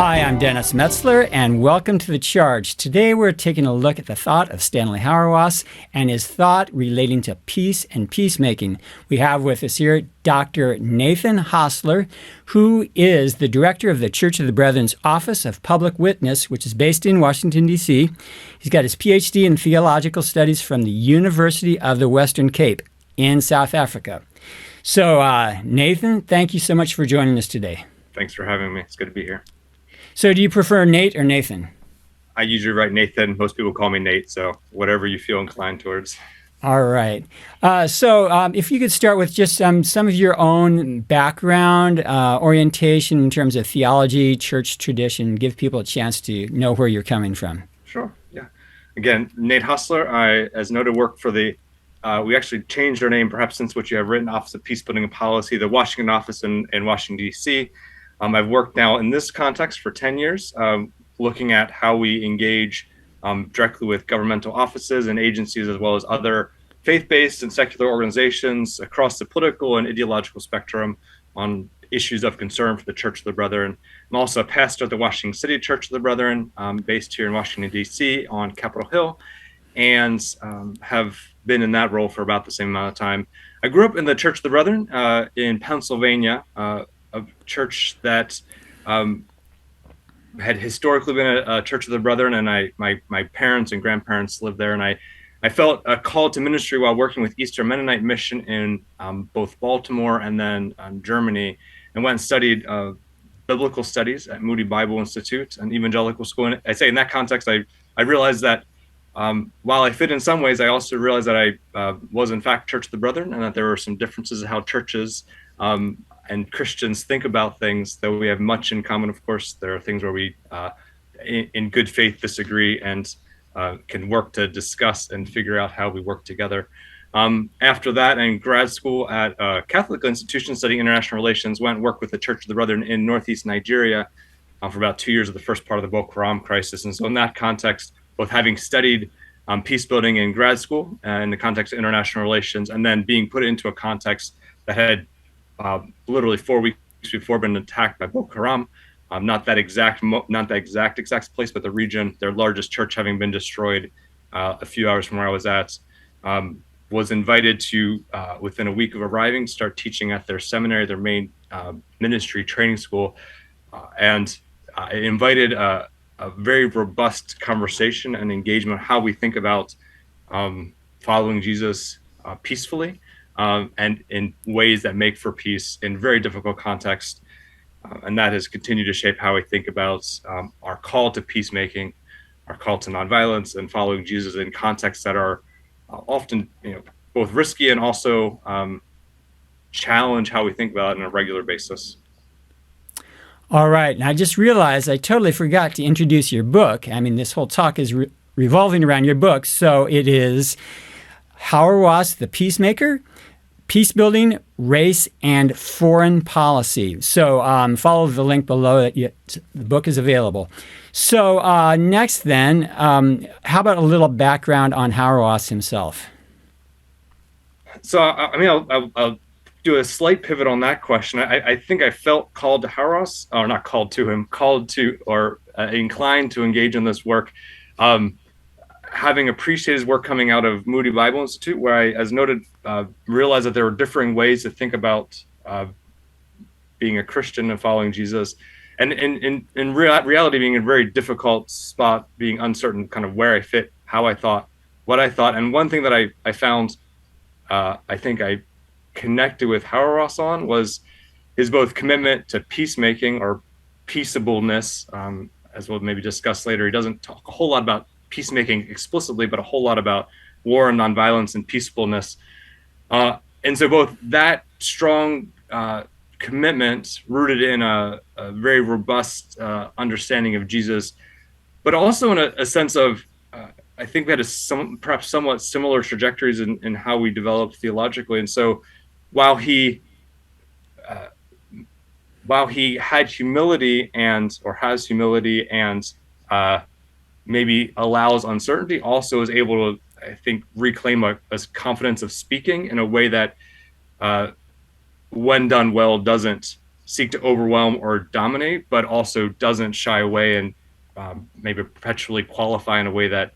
Hi, I'm Dennis Metzler, and welcome to The Charge. Today we're taking a look at the thought of Stanley Hauerwas and his thought relating to peace and peacemaking. We have with us here Dr. Nathan Hosler, who is the director of the Church of the Brethren's Office of Public Witness, which is based in Washington, D.C. He's got his PhD in theological studies from the University of the Western Cape in South Africa. So, Nathan, thank you so much for joining us today. Thanks for having me. It's good to be here. So do you prefer Nate or Nathan? I usually write Nathan. Most people call me Nate, so whatever you feel inclined towards. All right. So if you could start with just some of your own background, orientation in terms of theology, church tradition, give people a chance to know where you're coming from. Sure, yeah. Again, Nate Hosler. I, as noted, work for the, we actually changed our name perhaps since what you have written, Office of Peacebuilding and Policy, the Washington office in Washington, D.C. I've worked now in this context for 10 years, looking at how we engage directly with governmental offices and agencies, as well as other faith-based and secular organizations across the political and ideological spectrum on issues of concern for the Church of the Brethren. I'm also a pastor at the Washington City Church of the Brethren, based here in Washington, D.C. on Capitol Hill, and have been in that role for about the same amount of time. I grew up in the Church of the Brethren in Pennsylvania, a church that had historically been a Church of the Brethren, and my parents and grandparents lived there, and I felt a call to ministry while working with Eastern Mennonite Mission in both Baltimore and then Germany, and went and studied biblical studies at Moody Bible Institute, an evangelical school. And I say in that context, I realized that while I fit in some ways, I also realized that I was in fact Church of the Brethren, and that there were some differences in how churches and Christians think about things, though we have much in common. Of course, there are things where we, in good faith, disagree and can work to discuss and figure out how we work together. After that, in grad school at a Catholic institution studying international relations, went and worked with the Church of the Brethren in Northeast Nigeria for about 2 years of the first part of the Boko Haram crisis. And so in that context, both having studied peacebuilding in grad school in the context of international relations, and then being put into a context that had literally 4 weeks before been attacked by Boko Haram, not that exact place, but the region, their largest church having been destroyed a few hours from where I was at, was invited to, within a week of arriving, start teaching at their seminary, their main ministry training school, and it invited a very robust conversation and engagement on how we think about following Jesus peacefully, and in ways that make for peace in very difficult context. And that has continued to shape how we think about our call to peacemaking, our call to nonviolence, and following Jesus in contexts that are often, both risky and also challenge how we think about it on a regular basis. All right. And I just realized I totally forgot to introduce your book. I mean, this whole talk is revolving around your book. So it is Hauerwas the Peacemaker, Peacebuilding, Race, and Foreign Policy. So follow the link below. The book is available. So next then, how about a little background on Hauerwas himself? So, I'll do a slight pivot on that question. I think I felt called to Hauerwas, or not called to him, called to, or inclined to engage in this work, having appreciated his work coming out of Moody Bible Institute, where I, as noted, realized that there were differing ways to think about being a Christian and following Jesus, and in reality being in a very difficult spot, being uncertain kind of where I fit, how I thought, what I thought. And one thing that I found, I think I connected with Hauerwas on, was his both commitment to peacemaking or peaceableness, as we'll maybe discuss later. He doesn't talk a whole lot about peacemaking explicitly, but a whole lot about war and nonviolence and peacefulness. And so both that strong commitment rooted in a very robust understanding of Jesus, but also in a sense of, I think we had perhaps somewhat similar trajectories in how we developed theologically. And so while he had humility or has humility and maybe allows uncertainty, also is able to, I think, reclaim a confidence of speaking in a way that, when done well, doesn't seek to overwhelm or dominate, but also doesn't shy away and maybe perpetually qualify in a way that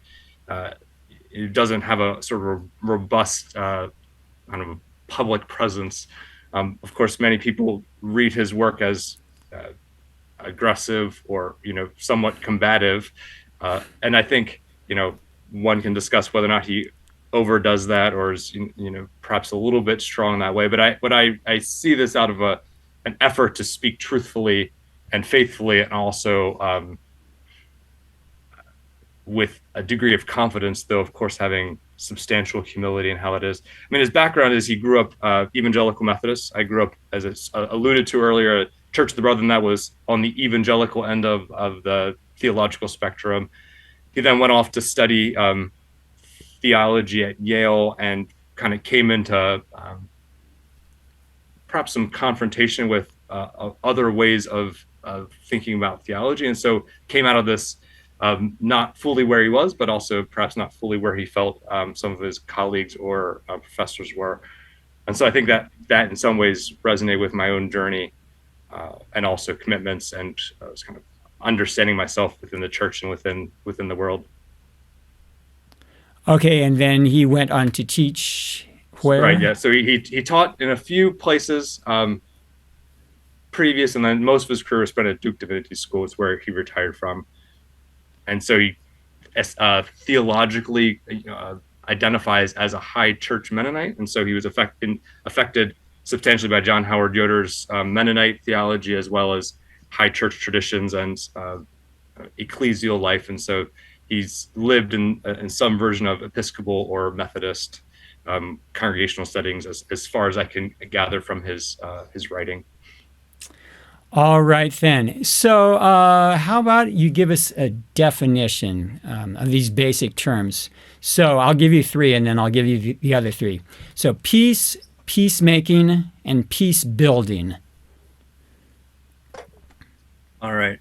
it doesn't have a sort of robust kind of public presence. Of course, many people read his work as aggressive or somewhat combative, and I think one can discuss whether or not he overdoes that or is perhaps a little bit strong that way. But I see this out of an effort to speak truthfully and faithfully, and also with a degree of confidence, though of course having substantial humility in how it is. I mean, his background is he grew up evangelical Methodist. I grew up, as it's alluded to earlier, Church of the Brethren, that was on the evangelical end of the theological spectrum. He then went off to study theology at Yale and kind of came into perhaps some confrontation with other ways of thinking about theology. And so came out of this not fully where he was, but also perhaps not fully where he felt some of his colleagues or professors were. And so I think that in some ways resonated with my own journey and also commitments, and I was kind of understanding myself within the church and within the world. Okay, and then he went on to teach where? Right, yeah. So he taught in a few places previous, and then most of his career was spent at Duke Divinity School. It's where he retired from. And so he theologically identifies as a high church Mennonite. And so he was affected substantially by John Howard Yoder's Mennonite theology, as well as high church traditions and ecclesial life. And so he's lived in some version of Episcopal or Methodist congregational settings, as far as I can gather from his writing. All right, then. So how about you give us a definition of these basic terms? So I'll give you three, and then I'll give you the other three. So peace, peacemaking, and peace building. All right.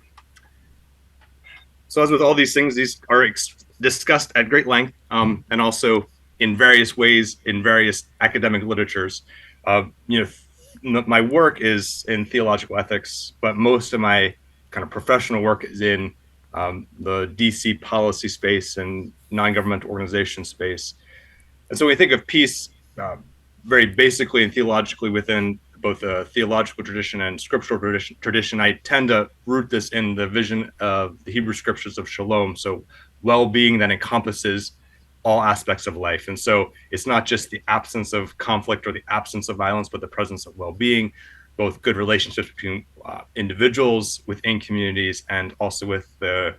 So as with all these things, these are discussed at great length and also in various ways in various academic literatures. My work is in theological ethics, but most of my kind of professional work is in the DC policy space and non-governmental organization space. And so we think of peace very basically and theologically within both the theological tradition and scriptural tradition. I tend to root this in the vision of the Hebrew scriptures of shalom, so well-being that encompasses all aspects of life. And so it's not just the absence of conflict or the absence of violence, but the presence of well-being, both good relationships between individuals within communities and also with the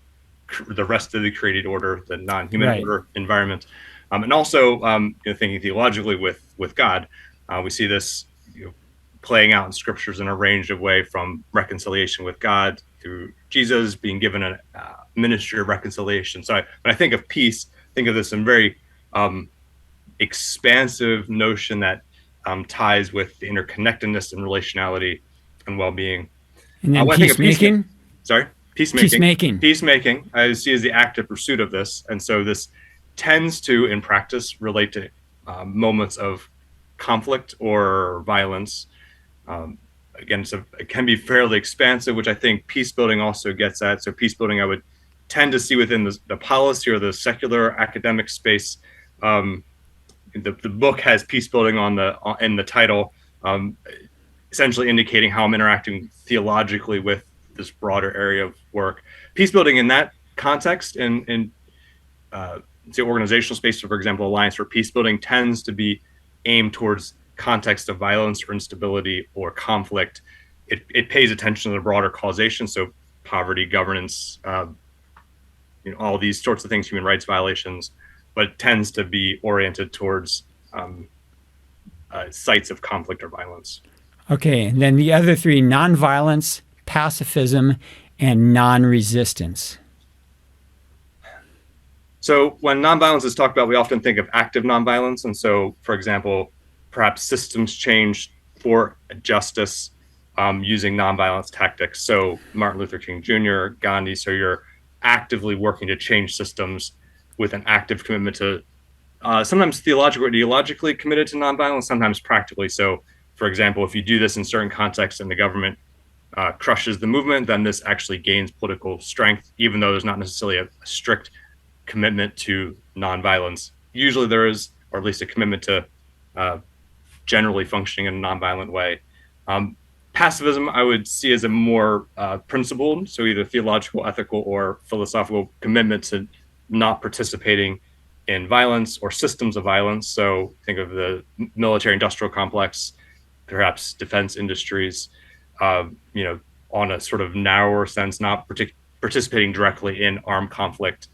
rest of the created order, the non-human order environment. And also thinking theologically with God, we see this playing out in scriptures in a range of ways, from reconciliation with God through Jesus being given a ministry of reconciliation. So when I think of peace, think of this in very expansive notion that ties with the interconnectedness and relationality and well-being. And then peacemaking? Peacemaking. Peacemaking, I see as the active pursuit of this. And so this tends to, in practice, relate to moments of conflict or violence. Again, so it can be fairly expansive, which I think peacebuilding also gets at. So peacebuilding, I would tend to see within the policy or the secular academic space. The book has peacebuilding in the title, essentially indicating how I'm interacting theologically with this broader area of work. Peacebuilding in that context, in the organizational space, so for example, Alliance for Peacebuilding tends to be aimed towards context of violence or instability or conflict. It pays attention to the broader causation, so poverty, governance, all these sorts of things, human rights violations, but it tends to be oriented towards sites of conflict or violence. Okay, and then the other three: nonviolence, pacifism, and non-resistance. So when nonviolence is talked about, we often think of active nonviolence. And so, for example, perhaps systems change for justice using nonviolence tactics. So Martin Luther King Jr., Gandhi, so you're actively working to change systems with an active commitment to sometimes theologically or ideologically committed to nonviolence, sometimes practically. So, for example, if you do this in certain contexts in the government, crushes the movement, then this actually gains political strength, even though there's not necessarily a strict commitment to nonviolence. Usually there is, or at least a commitment to generally functioning in a nonviolent way. Pacifism I would see as a more principled, so either theological, ethical, or philosophical commitment to not participating in violence or systems of violence. So think of the military industrial complex, perhaps defense industries, on a sort of narrower sense, not participating directly in armed conflict.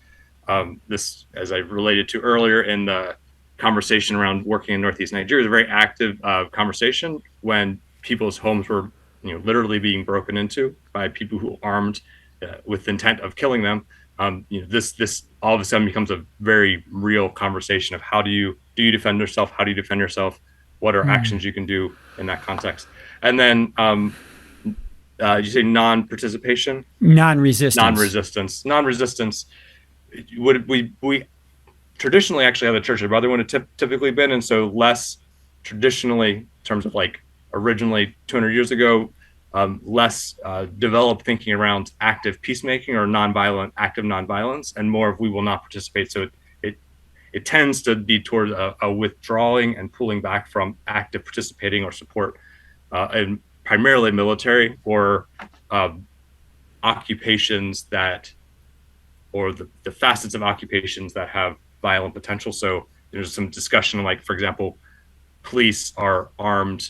This, as I related to earlier in the conversation around working in Northeast Nigeria, is a very active conversation when people's homes were, literally being broken into by people who armed with the intent of killing them. This all of a sudden becomes a very real conversation of how do you defend yourself? How do you defend yourself? What are actions you can do in that context? And then you say non-participation? Non-resistance. Non-resistance. We traditionally actually how the Church of the Brotherhood would have typically been, and so less traditionally in terms of like originally 200 years ago, less developed thinking around active peacemaking or active nonviolence, and more of we will not participate. So it tends to be towards a withdrawing and pulling back from active participating or support, and primarily military or occupations that, or the facets of occupations that have violent potential. So there's some discussion, like, for example, police are armed,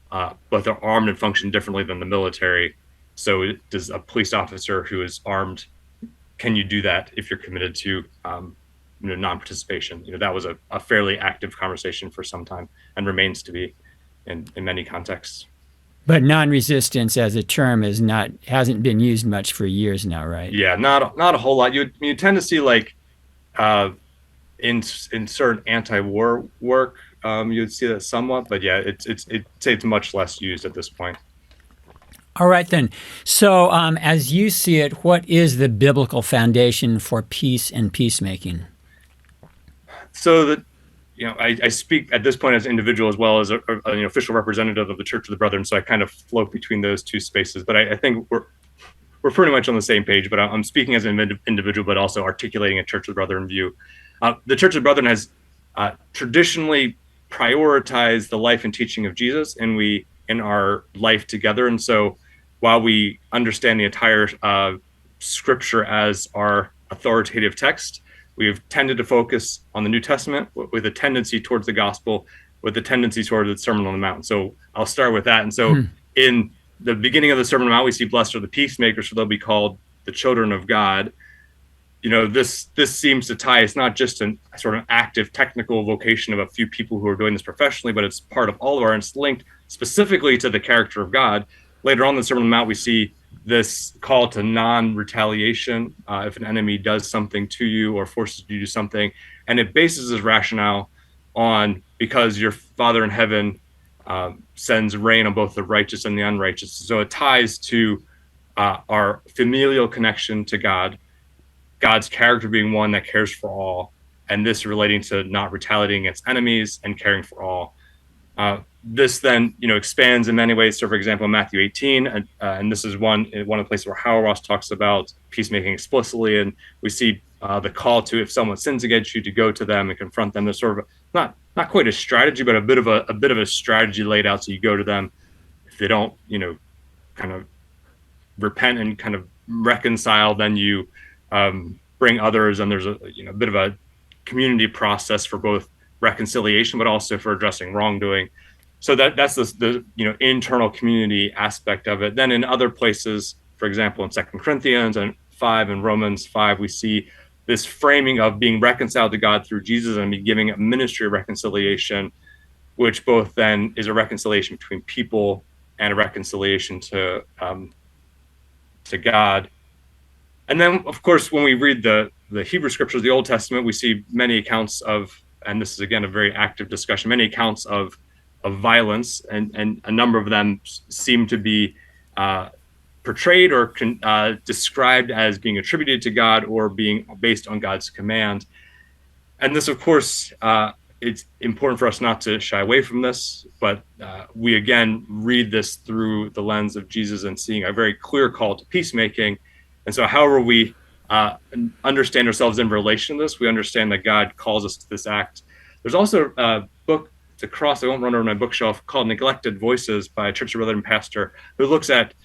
but they're armed and function differently than the military. So does a police officer who is armed, can you do that if you're committed to non-participation? That was a fairly active conversation for some time and remains to be in many contexts. But non-resistance as a term hasn't been used much for years now, right? Yeah, not a whole lot. You tend to see like in certain anti-war work, you would see that somewhat, but yeah, it's much less used at this point. All right then. So as you see it, what is the biblical foundation for peace and peacemaking? So that I speak at this point as an individual as well as an official representative of the Church of the Brethren, so I kind of float between those two spaces. But I think we're pretty much on the same page. But I'm speaking as an individual, but also articulating a Church of the Brethren view. The Church of the Brethren has traditionally prioritized the life and teaching of Jesus, and we in our life together. And so, while we understand the entire Scripture as our authoritative text, we've tended to focus on the New Testament with a tendency towards the gospel, with a tendency toward the Sermon on the Mount. So I'll start with that. And so in the beginning of the Sermon on the Mount, we see blessed are the peacemakers, so they'll be called the children of God. This seems to tie, it's not just a sort of active technical vocation of a few people who are doing this professionally, but it's part of all of our, and it's linked specifically to the character of God. Later on in the Sermon on the Mount, we see this call to non-retaliation if an enemy does something to you or forces you to do something. And it bases its rationale on, because your Father in heaven sends rain on both the righteous and the unrighteous. So it ties to our familial connection to God, God's character being one that cares for all, and this relating to not retaliating against enemies and caring for all. This then, expands in many ways. So, for example, in Matthew 18, and this is one of the places where Hauerwas talks about peacemaking explicitly, and we see the call to, if someone sins against you, to go to them and confront them. There's sort of not quite a strategy, but a bit of a strategy laid out. So you go to them. If they don't, kind of repent and kind of reconcile, then you bring others, and there's a bit of a community process for both reconciliation, but also for addressing wrongdoing. So that's the internal community aspect of it. Then in other places, for example, in 2 Corinthians and 5 and Romans 5, we see this framing of being reconciled to God through Jesus and be giving a ministry of reconciliation, which both then is a reconciliation between people and a reconciliation to God. And then, of course, when we read the Hebrew scriptures, the Old Testament, we see many accounts of, and this is again a very active discussion, many accounts of violence, and a number of them seem to be portrayed or described as being attributed to God or being based on God's command. And this, of course, it's important for us not to shy away from this, but we again read this through the lens of Jesus and seeing a very clear call to peacemaking. And so however we understand ourselves in relation to this, we understand that God calls us to this act. There's also a book to cross, I won't run over my bookshelf, called Neglected Voices by a Church of Brethren pastor, who looks at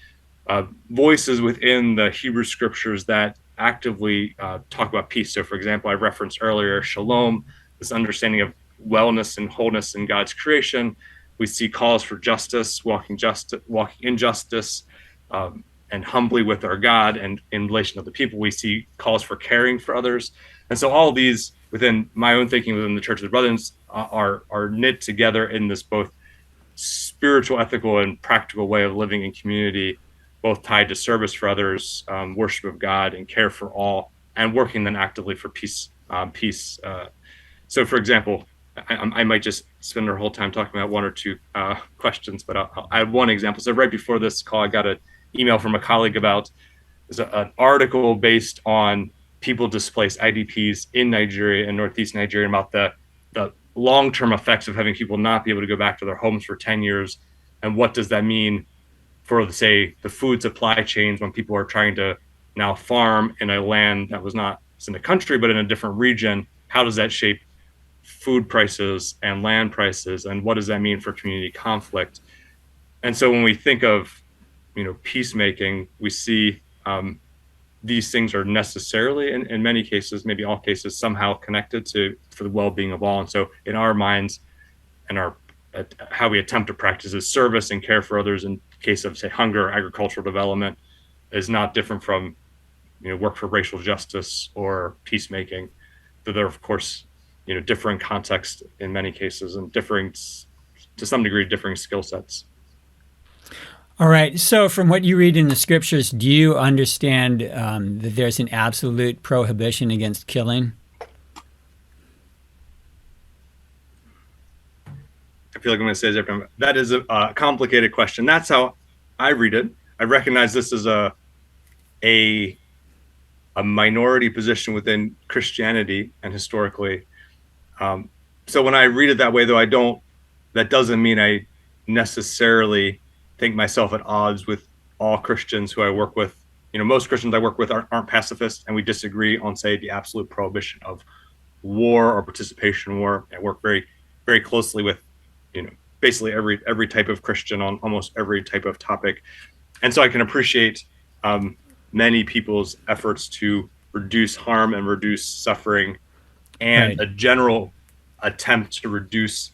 voices within the Hebrew scriptures that actively talk about peace. So for example, I referenced earlier shalom, this understanding of wellness and wholeness in God's creation. We see calls for justice, walking in justice, and humbly with our God, and in relation to the people, we see calls for caring for others. And so all of these, within my own thinking, within the Church of the Brethren, are knit together in this both spiritual, ethical, and practical way of living in community, both tied to service for others, worship of God, and care for all, and working then actively for peace. So, for example, I might just spend our whole time talking about one or two questions, but I have one example. So right before this call, I got an email from a colleague about an article based on people displaced IDPs in Nigeria and Northeast Nigeria, about the long-term effects of having people not be able to go back to their homes for 10 years. And what does that mean for, say, the food supply chains when people are trying to now farm in a land that was not in the country, but in a different region? How does that shape food prices and land prices? And what does that mean for community conflict? And so when we think of, peacemaking, we see these things are necessarily, in many cases, maybe all cases, somehow connected for the well-being of all. And so in our minds and how we attempt to practice is service and care for others in case of, say, hunger or agricultural development is not different from, work for racial justice or peacemaking. Though they're, of course, differing context in many cases and differing, to some degree, differing skill sets. All right. So from what you read in the scriptures, do you understand that there's an absolute prohibition against killing? I feel like I'm going to say this. That is a complicated question. That's how I read it. I recognize this as a minority position within Christianity and historically. So when I read it that way, though, that doesn't mean I necessarily think myself at odds with all Christians who I work with. Most Christians I work with aren't pacifists, and we disagree on, say, the absolute prohibition of war or participation in war. I work very, very closely with, basically every type of Christian on almost every type of topic. And so I can appreciate many people's efforts to reduce harm and reduce suffering, and a general attempt to reduce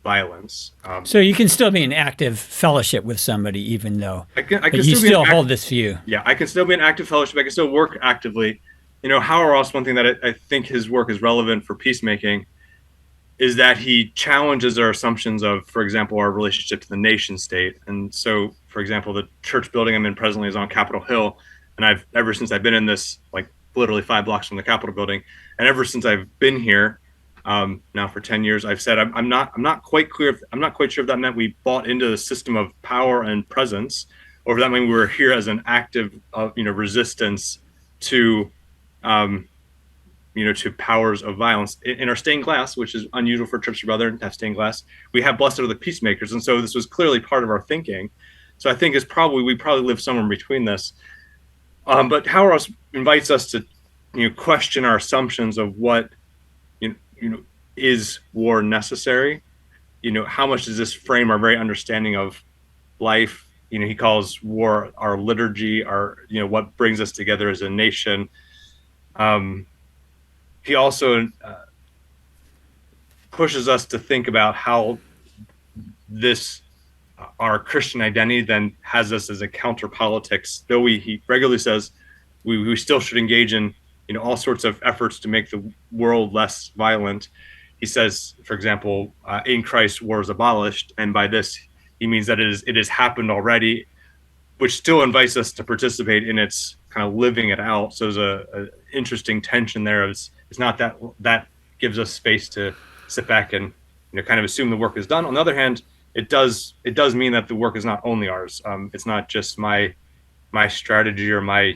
violence. So you can still be in active fellowship with somebody, even though I can you still hold this view. Yeah, I can still be in active fellowship. I can still work actively. Hauerwas, one thing that I think his work is relevant for peacemaking is that he challenges our assumptions of, for example, our relationship to the nation state. And so, for example, the church building I'm in presently is on Capitol Hill. And ever since I've been in this, like literally 5 blocks from the Capitol building, and ever since I've been here, now for 10 years, I've said I'm not quite sure if that meant we bought into the system of power and presence, or if that meant we were here as an active resistance to to powers of violence. In our stained glass, which is unusual for Church of Brethren to have stained glass, we have blessed are the peacemakers, and so this was clearly part of our thinking. So I think we probably live somewhere in between this. But Hauerwas invites us to question our assumptions of what is war necessary. How much does this frame our very understanding of life? He calls war our liturgy, our what brings us together as a nation. He also pushes us to think about how our Christian identity then has us as a counter politics. Though he regularly says we still should engage in all sorts of efforts to make the world less violent. He says, for example, in Christ war is abolished, and by this he means that it has happened already, which still invites us to participate in its kind of living it out. So there's a interesting tension there. It's not that gives us space to sit back and kind of assume the work is done. On the other hand, it does mean that the work is not only ours. It's not just my strategy or my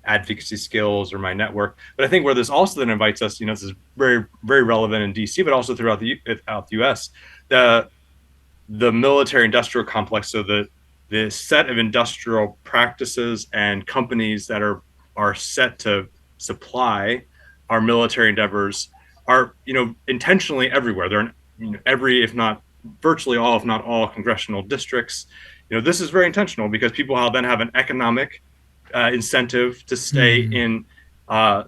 advocacy skills or my network. But I think where this also then invites us, this is very, very relevant in DC, but also throughout the US, the military industrial complex. So the set of industrial practices and companies that are set to supply our military endeavors are, intentionally everywhere. They're in every, if not virtually all, if not all, congressional districts. This is very intentional because people then have an economic incentive to stay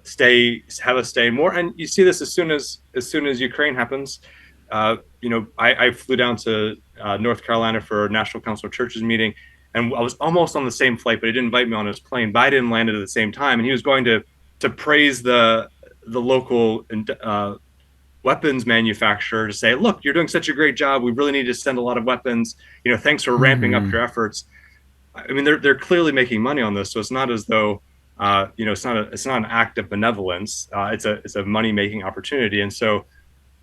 stay more. And you see this as soon as Ukraine happens. I flew down to North Carolina for a National Council of Churches meeting, and I was almost on the same flight, but he didn't invite me on his plane. Biden landed at the same time, and he was going to praise the local weapons manufacturer, to say, look, you're doing such a great job. We really need to send a lot of weapons. Thanks for ramping up your efforts. I mean, they're clearly making money on this, so it's not as though it's not an act of benevolence. It's a money making opportunity. And so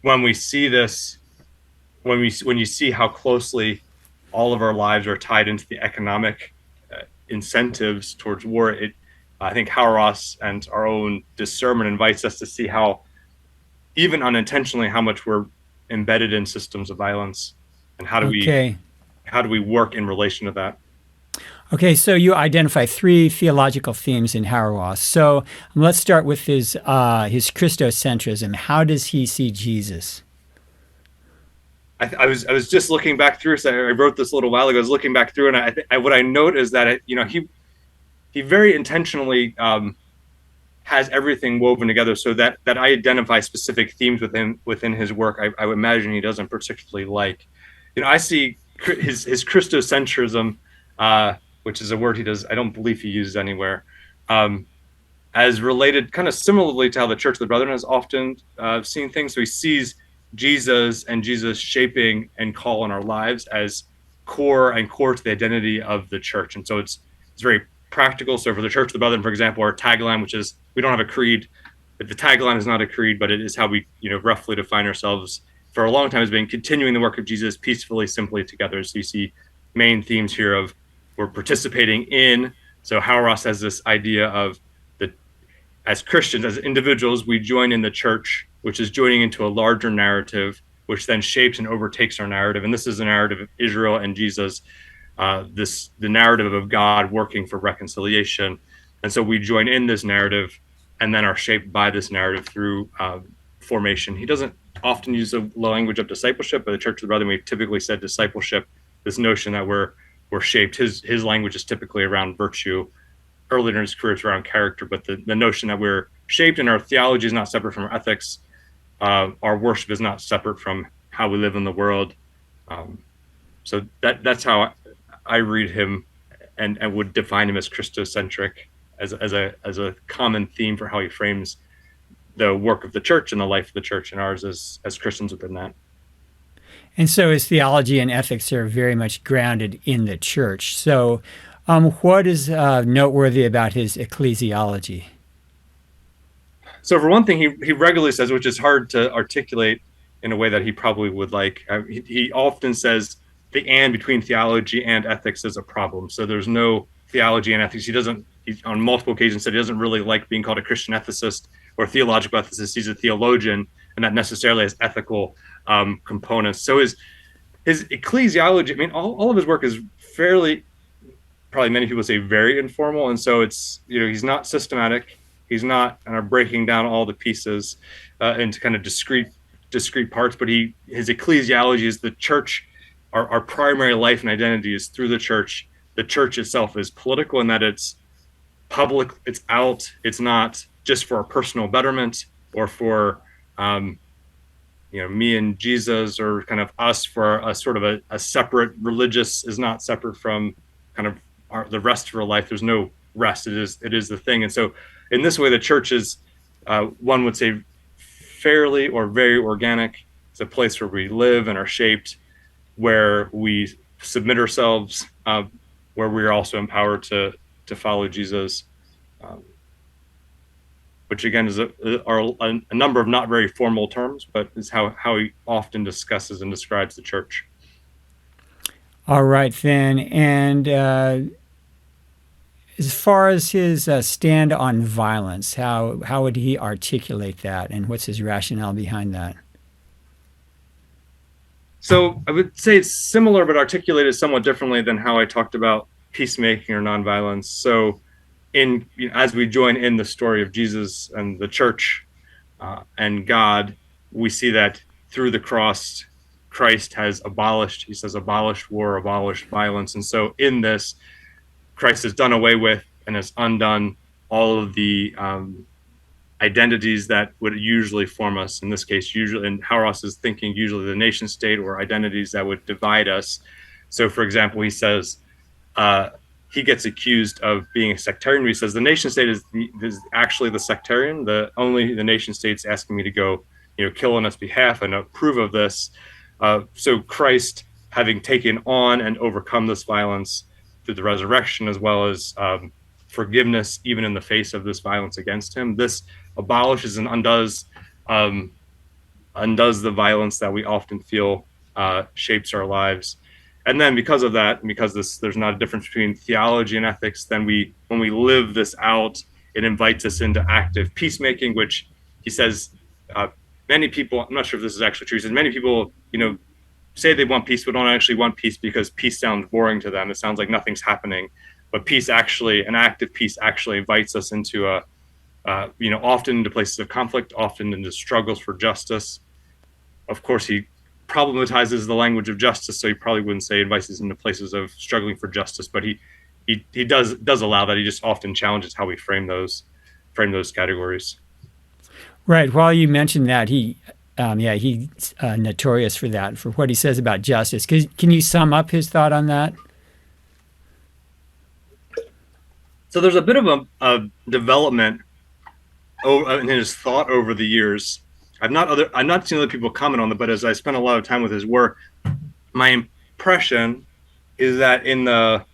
when we see this, when you see how closely all of our lives are tied into the economic incentives towards war, I think Hauerwas and our own discernment invites us to see how, even unintentionally, how much we're embedded in systems of violence, and how do we work in relation to that. Okay, so you identify three theological themes in Hauerwas. So let's start with his Christocentrism. How does he see Jesus? I was just looking back through. So I wrote this a little while ago. I was looking back through, and what I note is that he very intentionally has everything woven together so that I identify specific themes within his work. I would imagine he doesn't particularly like. I see his Christocentrism, which is a word I don't believe he uses anywhere, as related kind of similarly to how the Church of the Brethren has often seen things. So he sees Jesus and Jesus shaping and call in our lives as core to the identity of the church. And so it's very practical. So for the Church of the Brethren, for example, our tagline, which is, we don't have a creed. The tagline is not a creed, but it is how we roughly define ourselves for a long time, as being continuing the work of Jesus peacefully, simply together. So you see main themes here of we're participating in. So Hauerwas has this idea of as Christians, as individuals, we join in the church, which is joining into a larger narrative, which then shapes and overtakes our narrative. And this is the narrative of Israel and Jesus, the narrative of God working for reconciliation. And so we join in this narrative and then are shaped by this narrative through formation. He doesn't often use the language of discipleship, but the Church of the Brethren, we've typically said discipleship, this notion that we're shaped. His language is typically around virtue. Earlier in his career, it's around character, but the notion that we're shaped and our theology is not separate from our ethics. Our worship is not separate from how we live in the world. So that's how I read him, and would define him as Christocentric, as a common theme for how he frames the work of the church and the life of the church, and ours as Christians within that. And so his theology and ethics are very much grounded in the church. So what is noteworthy about his ecclesiology? So for one thing, he regularly says, which is hard to articulate in a way that he probably would like, he often says the and between theology and ethics is a problem. So there's no theology and ethics. He on multiple occasions said he doesn't really like being called a Christian ethicist or theological ethicist. He's a theologian, and that necessarily has ethical components. So his ecclesiology, I mean, all of his work is fairly, probably many people say, very informal. And so it's, he's not systematic. He's not breaking down all the pieces into kind of discrete parts, but his ecclesiology is the church. Our primary life and identity is through the church. The church itself is political in that it's public, it's out, it's not just for our personal betterment or for me and Jesus, or kind of us for a sort of a separate religious, is not separate from kind of the rest of our life. There's no rest. It is the thing. And so in this way, the church is, one would say, fairly or very organic. It's a place where we live and are shaped, where we submit ourselves, where we are also empowered to follow Jesus, which again is a number of not very formal terms, but is how he often discusses and describes the church. All right, then. And as far as his stand on violence, how would he articulate that, and what's his rationale behind that? So I would say it's similar, but articulated somewhat differently than how I talked about peacemaking or nonviolence. So, as we join in the story of Jesus and the church and God, we see that through the cross, Christ has abolished. He says, "Abolished war, abolished violence." And so, in this, Christ has done away with and has undone all of the identities that would usually form us. In this case, usually in Hauerwas' thinking, usually the nation state or identities that would divide us. So, for example, he says he gets accused of being a sectarian. He says the nation state is actually the sectarian. Only the nation state's asking me to go, kill on its behalf and approve of this. So Christ, having taken on and overcome this violence through the resurrection, as well as forgiveness, even in the face of this violence against him, this abolishes and undoes the violence that we often feel shapes our lives. And then because of that, and because there's not a difference between theology and ethics, then when we live this out, it invites us into active peacemaking, which he says many people, I'm not sure if this is actually true, he says many people, say they want peace, but don't actually want peace because peace sounds boring to them. It sounds like nothing's happening. But an active peace actually invites us into often into places of conflict, often into struggles for justice. Of course, he problematizes the language of justice, so he probably wouldn't say invites us into places of struggling for justice, but he does allow that. He just often challenges how we frame those categories. Right. While you mentioned that, he's notorious for that, for what he says about justice. Can you sum up his thought on that? So there's a bit of a development in his thought over the years. I've not seen other people comment on it, but as I spent a lot of time with his work, my impression is that in the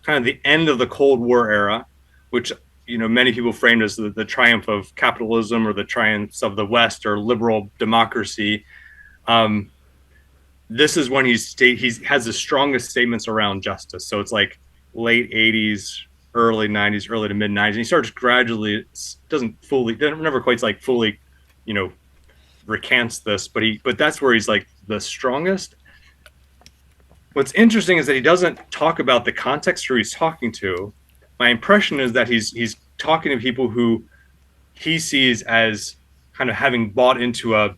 kind of the end of the Cold War era, which many people framed as the triumph of capitalism or the triumphs of the West or liberal democracy, this is when he has the strongest statements around justice. So it's like late 80s, early 90s, early to mid 90s. And he starts gradually, never quite fully, recants this, but that's where he's like the strongest. What's interesting is that he doesn't talk about the context who he's talking to. My impression is that he's talking to people who he sees as kind of having bought into a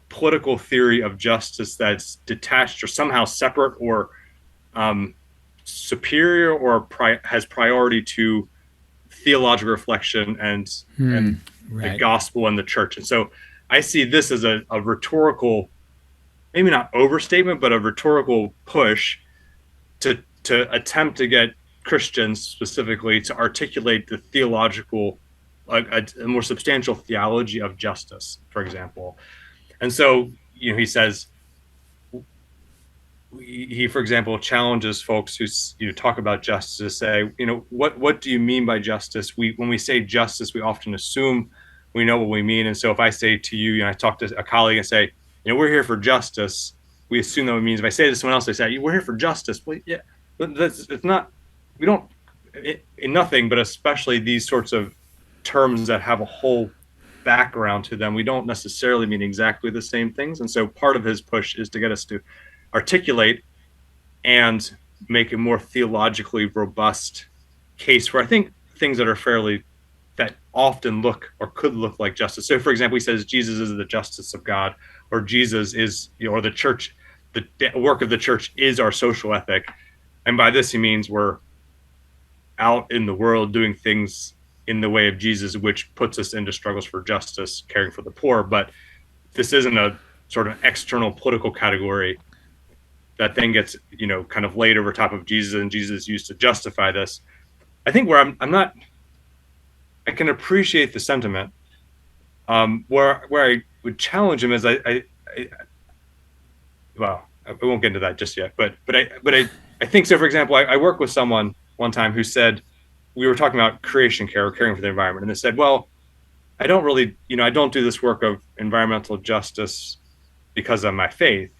political theory of justice that's detached or somehow separate or superior or has priority to theological reflection and right. the gospel and the church. And so I see this as a rhetorical, maybe not overstatement, but a rhetorical push to attempt to get Christians specifically to articulate the theological, a more substantial theology of justice, for example. And so, he says, he, for example, challenges folks who talk about justice to say, what do you mean by justice? When we say justice, we often assume we know what we mean. And so if I say to you, I talk to a colleague and say, we're here for justice, we assume that it means. If I say to someone else, they say, we're here for justice. Well, yeah, but it's not. We don't in nothing, but especially these sorts of terms that have a whole background to them, we don't necessarily mean exactly the same things. And so part of his push is to get us to articulate and make a more theologically robust case for, I think, things that often look or could look like justice. So, for example, he says Jesus is the justice of God, or Jesus is, or the church, the work of the church is our social ethic. And by this, he means we're out in the world doing things in the way of Jesus, which puts us into struggles for justice, caring for the poor. But this isn't a sort of external political category that then gets, kind of laid over top of Jesus, and Jesus used to justify this. I think where I can appreciate the sentiment. Where I would challenge him is I won't get into that just yet, but I think so. For example, I worked with someone one time who said, we were talking about creation care or caring for the environment, and they said, well, I don't really, I don't do this work of environmental justice because of my faith,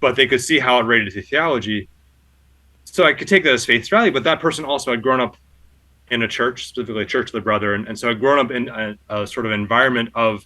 but they could see how it related to theology. So I could take that as faith value, but that person also had grown up in a church, specifically a Church of the Brethren. And so I'd grown up in a sort of environment of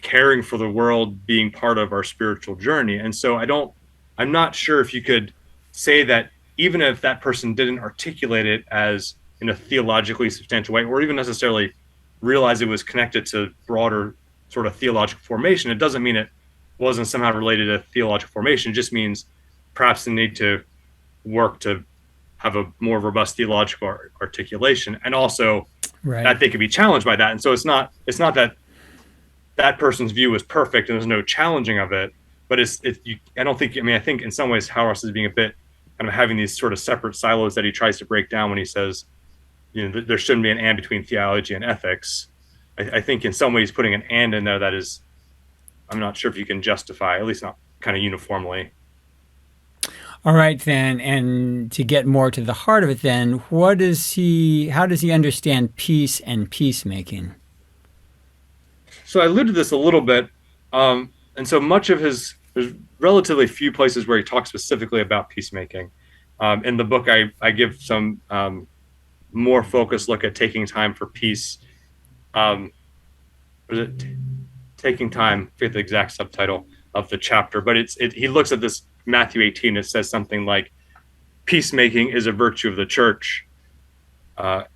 caring for the world being part of our spiritual journey. And so I'm not sure if you could say that even if that person didn't articulate it as in a theologically substantial way, or even necessarily realize it was connected to broader sort of theological formation, it doesn't mean it wasn't somehow related to theological formation. It just means perhaps the need to work to have a more robust theological articulation, and also that they could be challenged by that. And so it's not that person's view is perfect and there's no challenging of it, but I think in some ways Hauerwas is being a bit kind of having these sort of separate silos that he tries to break down when he says, there shouldn't be an and between theology and ethics. I think in some ways putting an and in there that is, I'm not sure if you can justify, at least not kind of uniformly. All right, then, and to get more to the heart of it, then, how does he understand peace and peacemaking? So I alluded to this a little bit, and so much of there's relatively few places where he talks specifically about peacemaking. In the book, I give some more focused look at taking time for peace. Taking time? I forget the exact subtitle of the chapter, but he looks at this Matthew 18. It says something like, "Peacemaking is a virtue of the church, and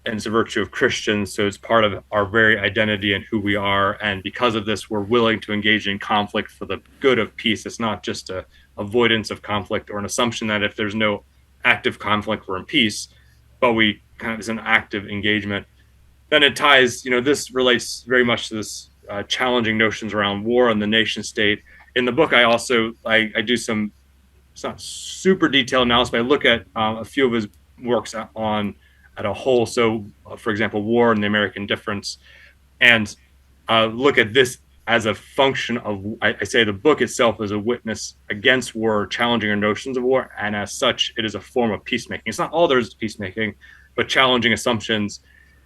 it's a virtue of Christians. So it's part of our very identity and who we are. And because of this, we're willing to engage in conflict for the good of peace. It's not just a avoidance of conflict or an assumption that if there's no active conflict, we're in peace, but we kind of is an active engagement." Then it ties. This relates very much to this challenging notions around war and the nation state. In the book, I do some, it's not super detailed analysis, but I look at a few of his works at a whole. So, for example, War and the American Difference, and look at this as a function of, I say the book itself is a witness against war, challenging our notions of war, and as such, it is a form of peacemaking. It's not all there is to peacemaking, but challenging assumptions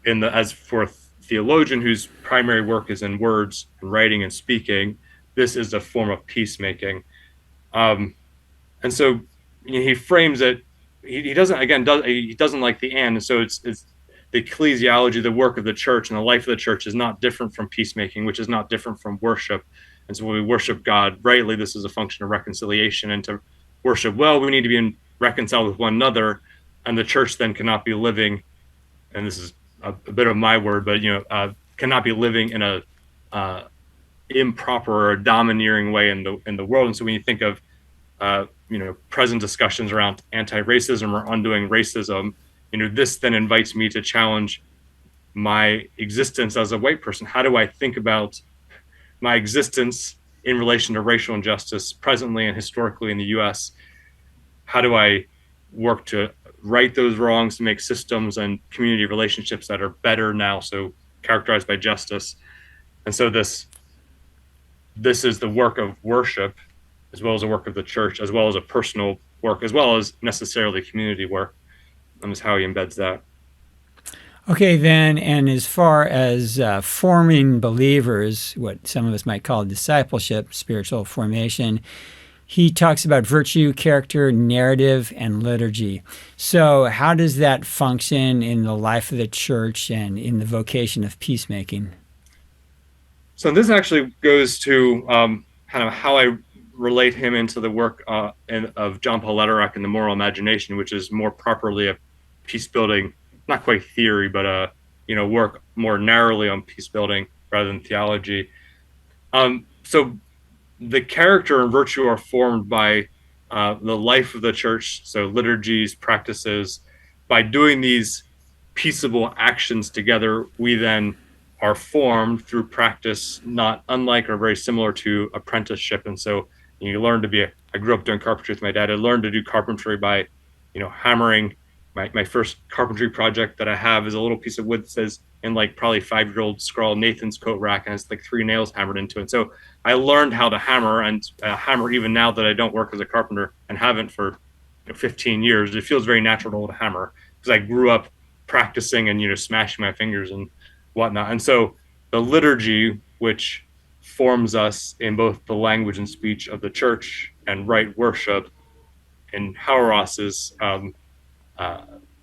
as for a theologian whose primary work is in words and writing and speaking, this is a form of peacemaking. And so he frames it. He doesn't like the and so it's the ecclesiology, the work of the church and the life of the church is not different from peacemaking, which is not different from worship. And so when we worship God rightly, this is a function of reconciliation, and to worship well, we need to be reconciled with one another, and the church then cannot be living, and this is a bit of my word, but cannot be living in a improper or domineering way in the world. And so when you think of present discussions around anti-racism or undoing racism, this then invites me to challenge my existence as a white person. How do I think about my existence in relation to racial injustice presently and historically in the U.S.? How do I work to right those wrongs, to make systems and community relationships that are better now, so characterized by justice? And so this is the work of worship, as well as the work of the church, as well as a personal work, as well as necessarily community work. And is how he embeds that. Okay, then, and as far as forming believers, what some of us might call discipleship, spiritual formation, he talks about virtue, character, narrative, and liturgy. So how does that function in the life of the church and in the vocation of peacemaking? So this actually goes to kind of how I relate him into the work of John Paul Lederach and the Moral Imagination, which is more properly a peacebuilding, not quite theory, but work more narrowly on peacebuilding rather than theology. So the character and virtue are formed by the life of the church, so liturgies, practices. By doing these peaceable actions together, we then are formed through practice, not unlike or very similar to apprenticeship. And so you learn to be I grew up doing carpentry with my dad. I learned to do carpentry by, hammering. My first carpentry project that I have is a little piece of wood that says in probably 5-year-old scrawl, "Nathan's coat rack," and it's 3 nails hammered into it. So I learned how to hammer, and hammer even now that I don't work as a carpenter and haven't for 15 years. It feels very natural to hammer because I grew up practicing and smashing my fingers and whatnot. And so the liturgy, which forms us in both the language and speech of the church and right worship, in Hauerwas's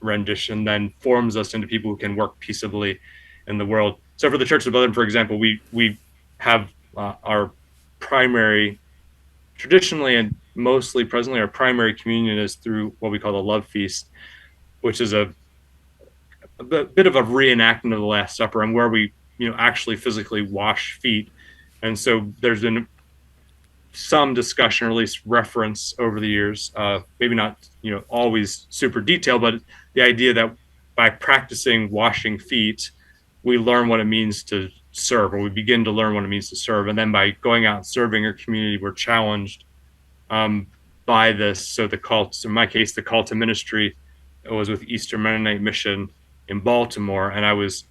rendition then forms us into people who can work peaceably in the world. So for the Church of the Brethren, for example, we have our primary, traditionally and mostly presently, our primary communion is through what we call the love feast, which is a bit of a reenactment of the Last Supper, and where we actually physically wash feet. And so there's been some discussion, or at least reference over the years, maybe not always super detailed, but the idea that by practicing washing feet, we learn what it means to serve, or we begin to learn what it means to serve. And then by going out and serving our community, we're challenged by this. So the call, in my case, the call to ministry, it was with Eastern Mennonite Mission in Baltimore. And I was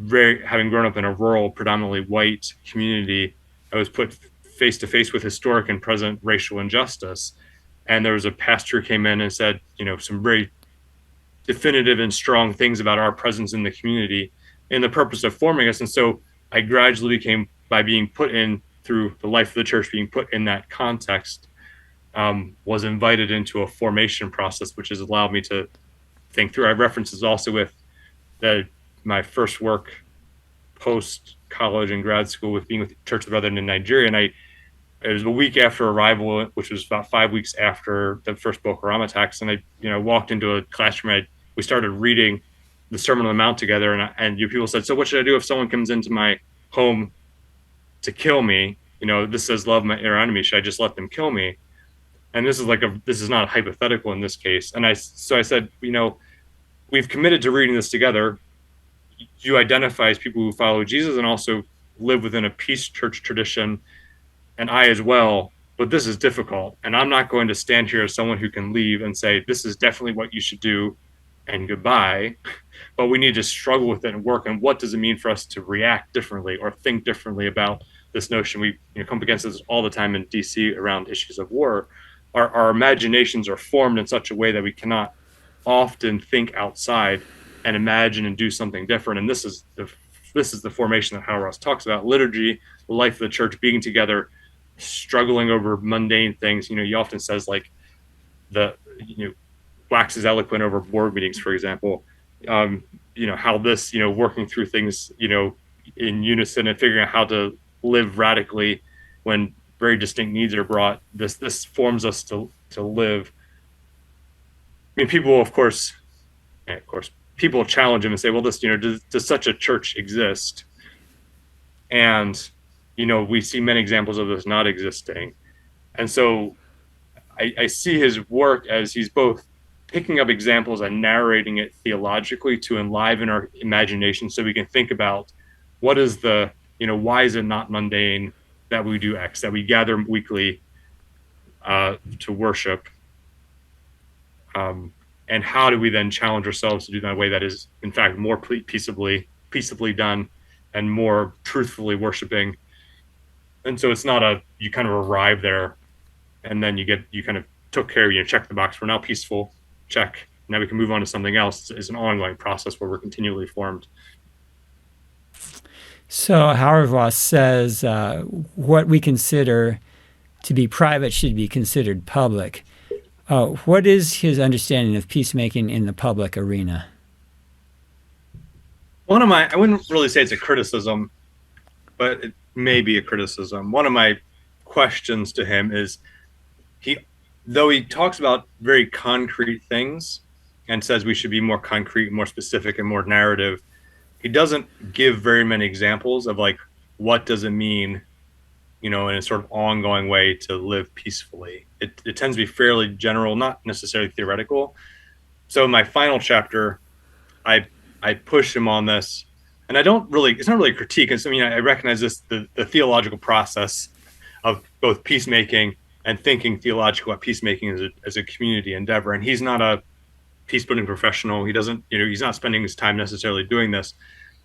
having grown up in a rural, predominantly white community, I was put face to face with historic and present racial injustice. And there was a pastor who came in and said, some very definitive and strong things about our presence in the community and the purpose of forming us. And so I gradually became, by being put in through the life of the church, being put in that context, was invited into a formation process, which has allowed me to think through. I have references also with my first work post college and grad school with being with the Church of the Brethren in Nigeria. And it was a week after arrival, which was about 5 weeks after the first Boko Haram attacks. And I walked into a classroom. We started reading the Sermon on the Mount together. And people said, so what should I do if someone comes into my home to kill me? This says love my inner enemy. Should I just let them kill me? And this is not hypothetical in this case. And I said, we've committed to reading this together. You identify as people who follow Jesus and also live within a peace church tradition, and I as well, but this is difficult. And I'm not going to stand here as someone who can leave and say, this is definitely what you should do and goodbye, but we need to struggle with it and work. And what does it mean for us to react differently or think differently about this notion? We come up against this all the time in DC around issues of war. Our imaginations are formed in such a way that we cannot often think outside and imagine and do something different. And this is the formation that Hauerwas talks about: liturgy, the life of the church, being together, struggling over mundane things. He often says, like, waxes eloquent over board meetings, for example. How this, working through things, in unison and figuring out how to live radically when very distinct needs are brought. This forms us to live. I mean, people, of course, people challenge him and say, well, this, does such a church exist? And, we see many examples of this not existing. And so I see his work as he's both picking up examples and narrating it theologically to enliven our imagination so we can think about what is why is it not mundane that we do X, that we gather weekly to worship? And how do we then challenge ourselves to do that in a way that is, in fact, more peaceably done and more truthfully worshiping? And so it's not you kind of arrive there and then you kind of took care of, check the box. We're now peaceful, check. Now we can move on to something else. It's an ongoing process where we're continually formed. So Hauerwas says what we consider to be private should be considered public. What is his understanding of peacemaking in the public arena? I wouldn't really say it's a criticism, but it may be a criticism. One of my questions to him is, though he talks about very concrete things and says we should be more concrete, more specific, and more narrative, he doesn't give very many examples of, like, what does it mean, in a sort of ongoing way to live peacefully. It tends to be fairly general, not necessarily theoretical. So in my final chapter, I push him on this, and it's not really a critique. I recognize the theological process of both peacemaking and thinking theological at peacemaking as a community endeavor. And he's not a peacebuilding professional. He doesn't, he's not spending his time necessarily doing this.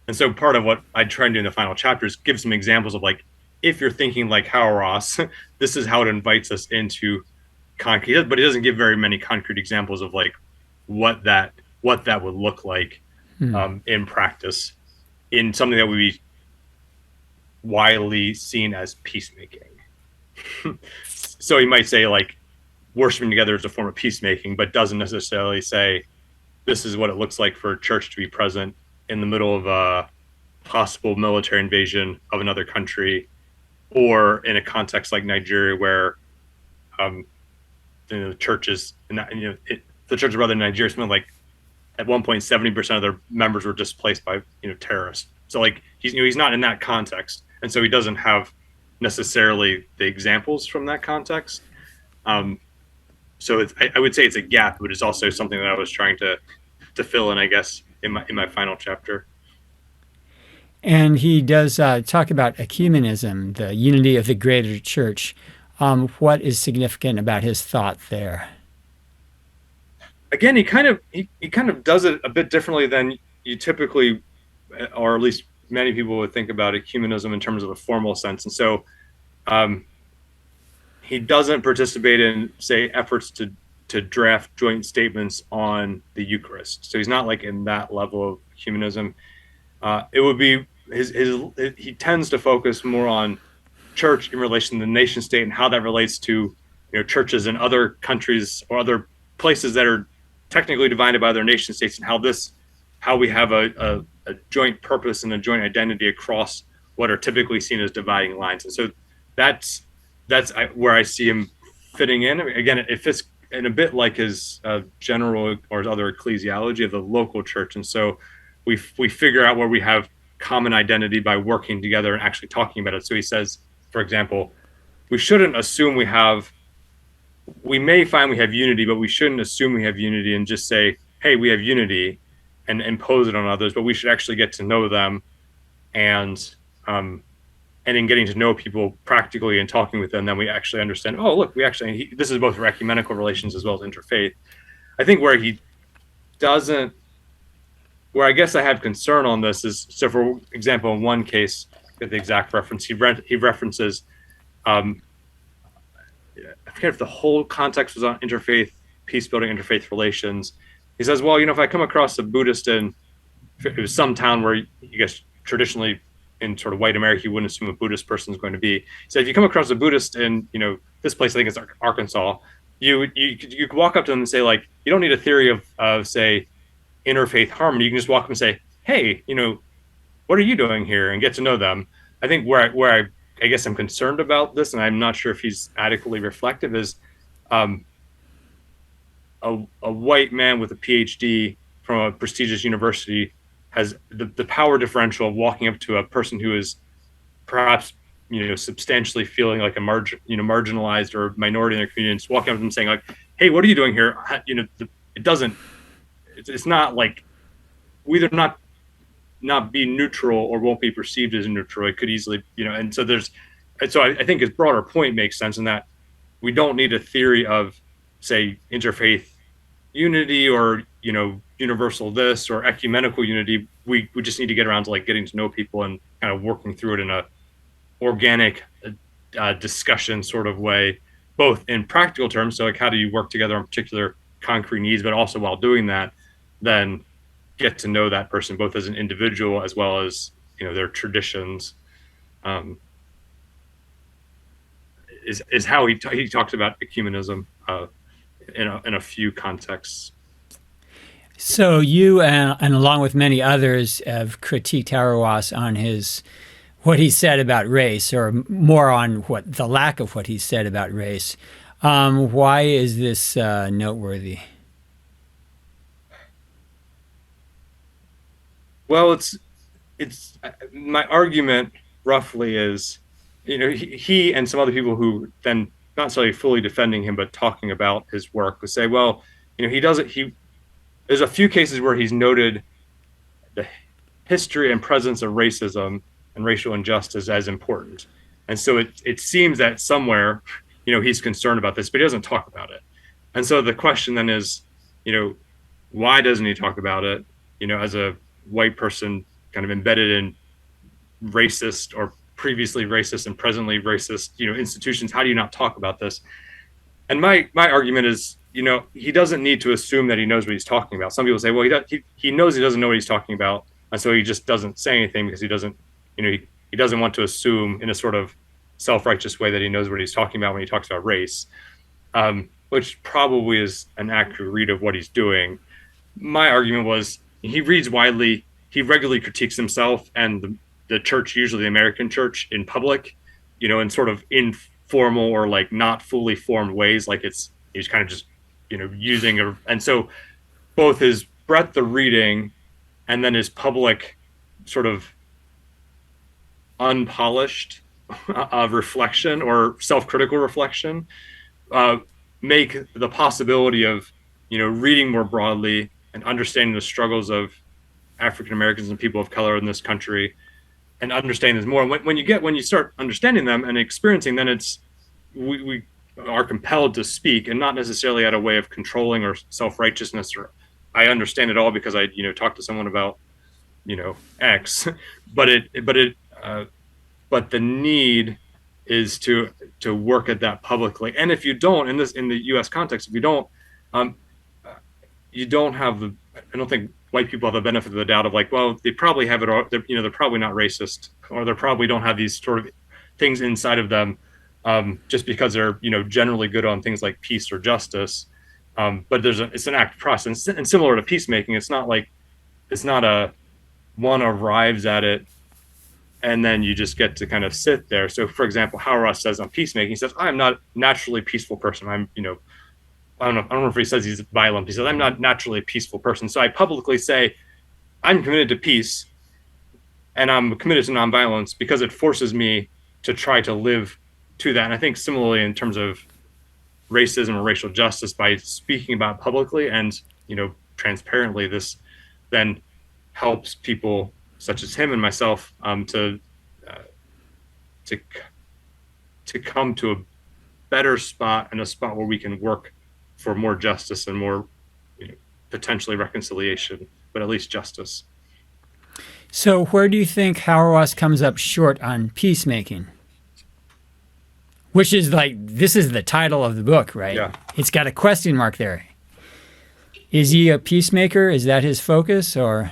And so part of what I try and do in the final chapter is give some examples of, like, if you're thinking like Hauerwas, this is how it invites us into concrete. But he doesn't give very many concrete examples of, like, what that would look like in practice, in something that would be widely seen as peacemaking. So he might say, like, worshiping together is a form of peacemaking, but doesn't necessarily say this is what it looks like for a church to be present in the middle of a possible military invasion of another country, or in a context like Nigeria where the church is, the Church of Brother in Nigeria spent like at one point 70% of their members were displaced by terrorists. So like he's not in that context, and so he doesn't have necessarily the examples from that context. So I would say it's a gap, but it's also something that I was trying to fill in, I guess, in my final chapter. And he does talk about ecumenism, the unity of the greater church. What is significant about his thought there? Again, he kind of does it a bit differently than you typically, or at least many people would think about ecumenism in terms of the formal sense. And so he doesn't participate in, say, efforts to draft joint statements on the Eucharist. So he's not like in that level of ecumenism. It would be he tends to focus more on church in relation to the nation state and how that relates to churches in other countries or other places that are technically divided by their nation states, and how we have a joint purpose and a joint identity across what are typically seen as dividing lines. And so that's where I see him fitting in. Again, it fits in a bit like his general or his other ecclesiology of the local church. And so we figure out where we have common identity by working together and actually talking about it. So he says, for example, we shouldn't assume we may find we have unity, but we shouldn't assume we have unity and just say, hey, we have unity and impose it on others, but we should actually get to know them. And in getting to know people practically and talking with them, then we actually understand, oh, look, this is both for ecumenical relations as well as interfaith. I think where I guess I have concern on this is, so for example, in one case, get the exact reference, he references, I forget if the whole context was on interfaith, peacebuilding, interfaith relations. He says, well, if I come across a Buddhist in, it was some town where you guess traditionally in sort of white America, you wouldn't assume a Buddhist person is going to be. He said, if you come across a Buddhist in, this place, I think it's Arkansas, you could walk up to them and say, like, you don't need a theory of say, interfaith harmony. You can just walk up and say, hey, what are you doing here? And get to know them. I think where I guess I'm concerned about this, and I'm not sure if he's adequately reflective, is a white man with a PhD from a prestigious university has the power differential of walking up to a person who is perhaps substantially feeling like a marginalized or minority in their community, and just walking up to them saying, like, hey, what are you doing here? It's not like we either not be neutral or won't be perceived as neutral. It could easily, and so I think his broader point makes sense in that we don't need a theory of, say, interfaith unity or, universal this or ecumenical unity. We just need to get around to like getting to know people and kind of working through it in a organic discussion sort of way, both in practical terms. So like, how do you work together on particular concrete needs, but also while doing that, then get to know that person both as an individual as well as their traditions. Is how he talks about ecumenism in a few contexts. So you and along with many others have critiqued Hauerwas on what he said about race, or more on the lack of what he said about race. Why is this noteworthy? Well, it's my argument roughly is, he and some other people who then not necessarily fully defending him, but talking about his work would say, well, there's a few cases where he's noted the history and presence of racism and racial injustice as important. And so it seems that somewhere, he's concerned about this, but he doesn't talk about it. And so the question then is, why doesn't he talk about it? As a white person kind of embedded in racist or previously racist and presently racist, institutions, how do you not talk about this? And my argument is, he doesn't need to assume that he knows what he's talking about. Some people say, well, he knows he doesn't know what he's talking about, and so he just doesn't say anything because he doesn't, he doesn't want to assume in a sort of self-righteous way that he knows what he's talking about when he talks about race, which probably is an accurate read of what he's doing. my argument was he reads widely, he regularly critiques himself and the church, usually the American church, in public, in sort of informal or like not fully formed ways, like he's kind of just using and so both his breadth of reading and then his public sort of unpolished reflection or self-critical reflection uh, make the possibility of reading more broadly and understanding the struggles of African Americans and people of color in this country and understanding this more. When you start understanding them and experiencing, then we are compelled to speak, and not necessarily at a way of controlling or self-righteousness or I understand it all because I talked to someone about X, but but the need is to work at that publicly. And if you don't, in the U.S. context, if you don't, you don't have the. I don't think white people have the benefit of the doubt of like, well, they probably have it, or they're probably not racist, or they probably don't have these sort of things inside of them, just because they're generally good on things like peace or justice. But it's an active process, and similar to peacemaking, it's not a one arrives at it and then you just get to kind of sit there. So, for example, Hauerwas says on peacemaking, he says, "I'm not a naturally peaceful person. I don't know if he says he's violent. He says, I'm not naturally a peaceful person. So I publicly say, I'm committed to peace and I'm committed to nonviolence because it forces me to try to live to that." And I think similarly in terms of racism or racial justice, by speaking about it publicly and, transparently, this then helps people such as him and myself to come to a better spot, and a spot where we can work for more justice and more potentially reconciliation, but at least justice. So where do you think Hauerwas comes up short on peacemaking? Which is this is the title of the book, right? Yeah. It's got a question mark there. Is he a peacemaker? Is that his focus, or?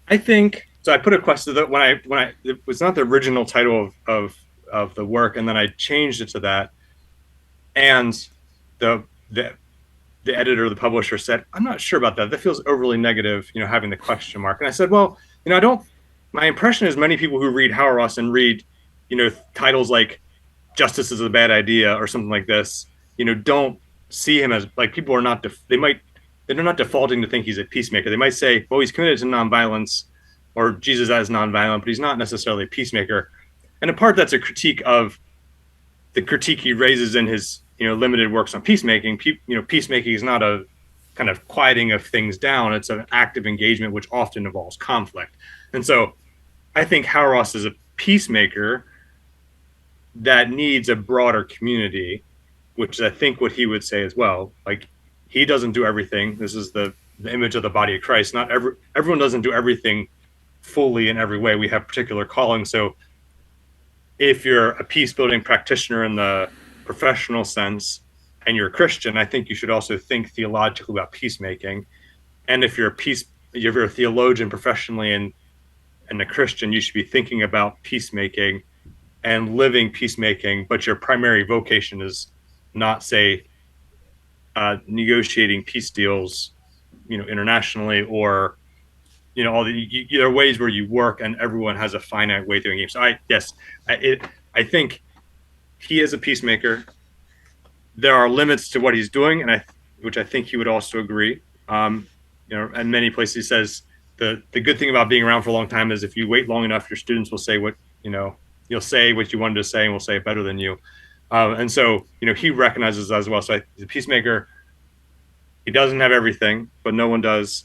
I think so. I put a question that when I it was not the original title of the work, and then I changed it to that. And the editor, the publisher said, "I'm not sure about that. That feels overly negative, having the question mark." And I said, "Well, I don't. My impression is many people who read Hauerwas and read, titles like "Justice is a Bad Idea" or something like this, don't see him as like people are not. They're not defaulting to think he's a peacemaker. They might say, well, he's committed to nonviolence, or Jesus as nonviolent, but he's not necessarily a peacemaker." And in part, that's a critique of the critique he raises in his limited works on peacemaking. Peacemaking is not a kind of quieting of things down. It's an active engagement, which often involves conflict. And so I think Hauerwas is a peacemaker that needs a broader community, which is, I think, what he would say as well. Like, he doesn't do everything. This is the image of the body of Christ. Not everyone doesn't do everything fully in every way. We have particular calling. So if you're a peace building practitioner in the professional sense and you're a Christian, I think you should also think theologically about peacemaking. And if you're a theologian professionally and a Christian, you should be thinking about peacemaking and living peacemaking, but your primary vocation is not, say, negotiating peace deals, internationally, or all there are ways where you work, and everyone has a finite way doing it. So I think he is a peacemaker. There are limits to what he's doing, and which I think he would also agree. In many places he says the good thing about being around for a long time is if you wait long enough, your students will say what you'll say what you wanted to say, and will say it better than you. And so he recognizes that as well. So he's a peacemaker. He doesn't have everything, but no one does.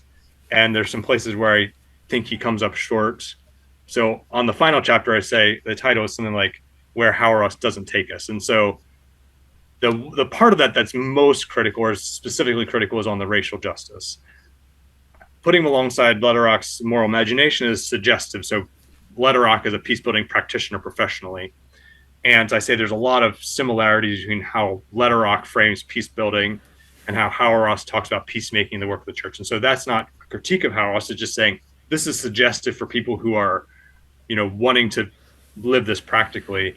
And there's some places where I think he comes up short. So on the final chapter, I say the title is something like "Where Hauerwas Doesn't Take Us." And so the part of that that's most critical, or specifically critical, is on the racial justice. Putting him alongside Lederach's moral imagination is suggestive. So Lederach is a peace-building practitioner professionally. And I say there's a lot of similarities between how Lederach frames peace-building and how Hauerwas talks about peacemaking in the work of the church. And so that's not a critique of Hauerwas. It's just saying this is suggestive for people who are, wanting to live this practically.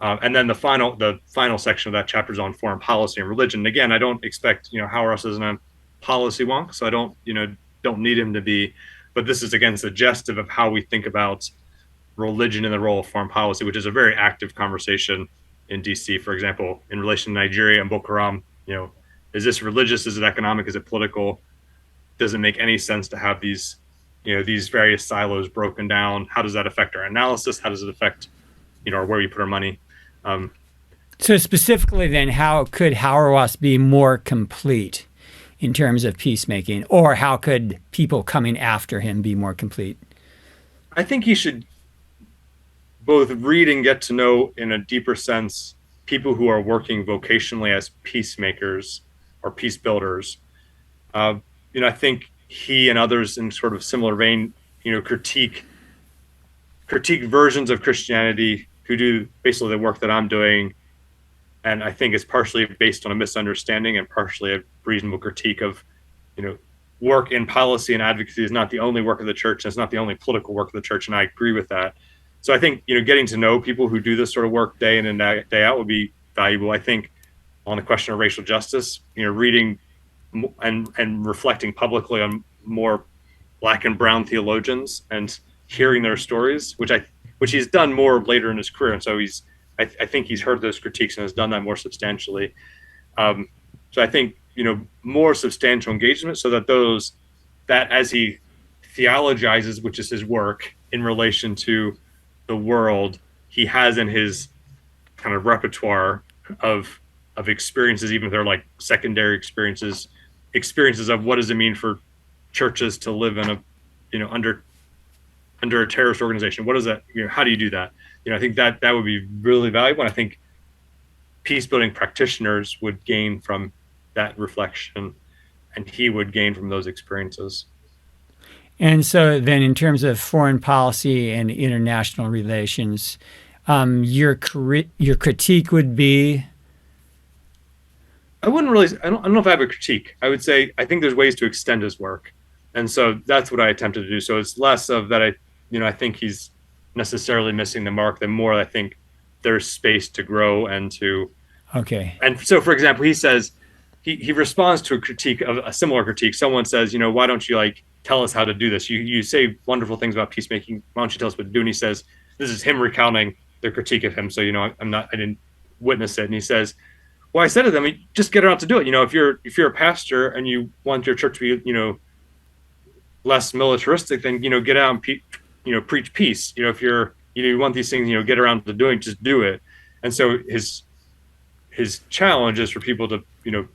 And then the final section of that chapter is on foreign policy and religion. And again, I don't expect, Hauerwas isn't a policy wonk, so I don't need him to be. But this is again suggestive of how we think about religion in the role of foreign policy, which is a very active conversation in DC, for example, in relation to Nigeria and Boko Haram. Is this religious? Is it economic? Is it political? Does it make any sense to have these various silos broken down? How does that affect our analysis? How does it affect, where we put our money? So specifically then, how could Hauerwas be more complete in terms of peacemaking, or how could people coming after him be more complete? I think he should both read and get to know, in a deeper sense, people who are working vocationally as peacemakers or peace builders. I think he and others in sort of similar vein, critique versions of Christianity who do basically the work that I'm doing. And I think it's partially based on a misunderstanding and partially a reasonable critique of, work in policy and advocacy is not the only work of the church. And it's not the only political work of the church. And I agree with that. So I think, getting to know people who do this sort of work day in and day out would be valuable. I think on the question of racial justice, reading and reflecting publicly on more Black and brown theologians and hearing their stories, which he's done more later in his career. And so I think he's heard those critiques and has done that more substantially. So I think, more substantial engagement so that as he theologizes, which is his work in relation to the world, he has in his kind of repertoire of experiences, even if they're like secondary experiences of what does it mean for churches to live in under a terrorist organization? What is that? How do you do that? I think that would be really valuable. And I think peace building practitioners would gain from that reflection, and he would gain from those experiences. And so then in terms of foreign policy and international relations, your critique would be? I don't know if I have a critique. I would say I think there's ways to extend his work. And so that's what I attempted to do. So it's less of that I think he's necessarily missing the mark, than more I think there's space to grow and to. Okay. And so, for example, he says, he responds to a similar critique. Someone says, why don't you tell us how to do this? You say wonderful things about peacemaking. Why don't you tell us what to do? And he says, this is him recounting the critique of him. So, I didn't witness it. And he says, well, I said to them, just get around to do it. If you're a pastor and you want your church to be, less militaristic, then, get out and preach peace. If you want these things, get around to doing, just do it. And so his challenge is for people to,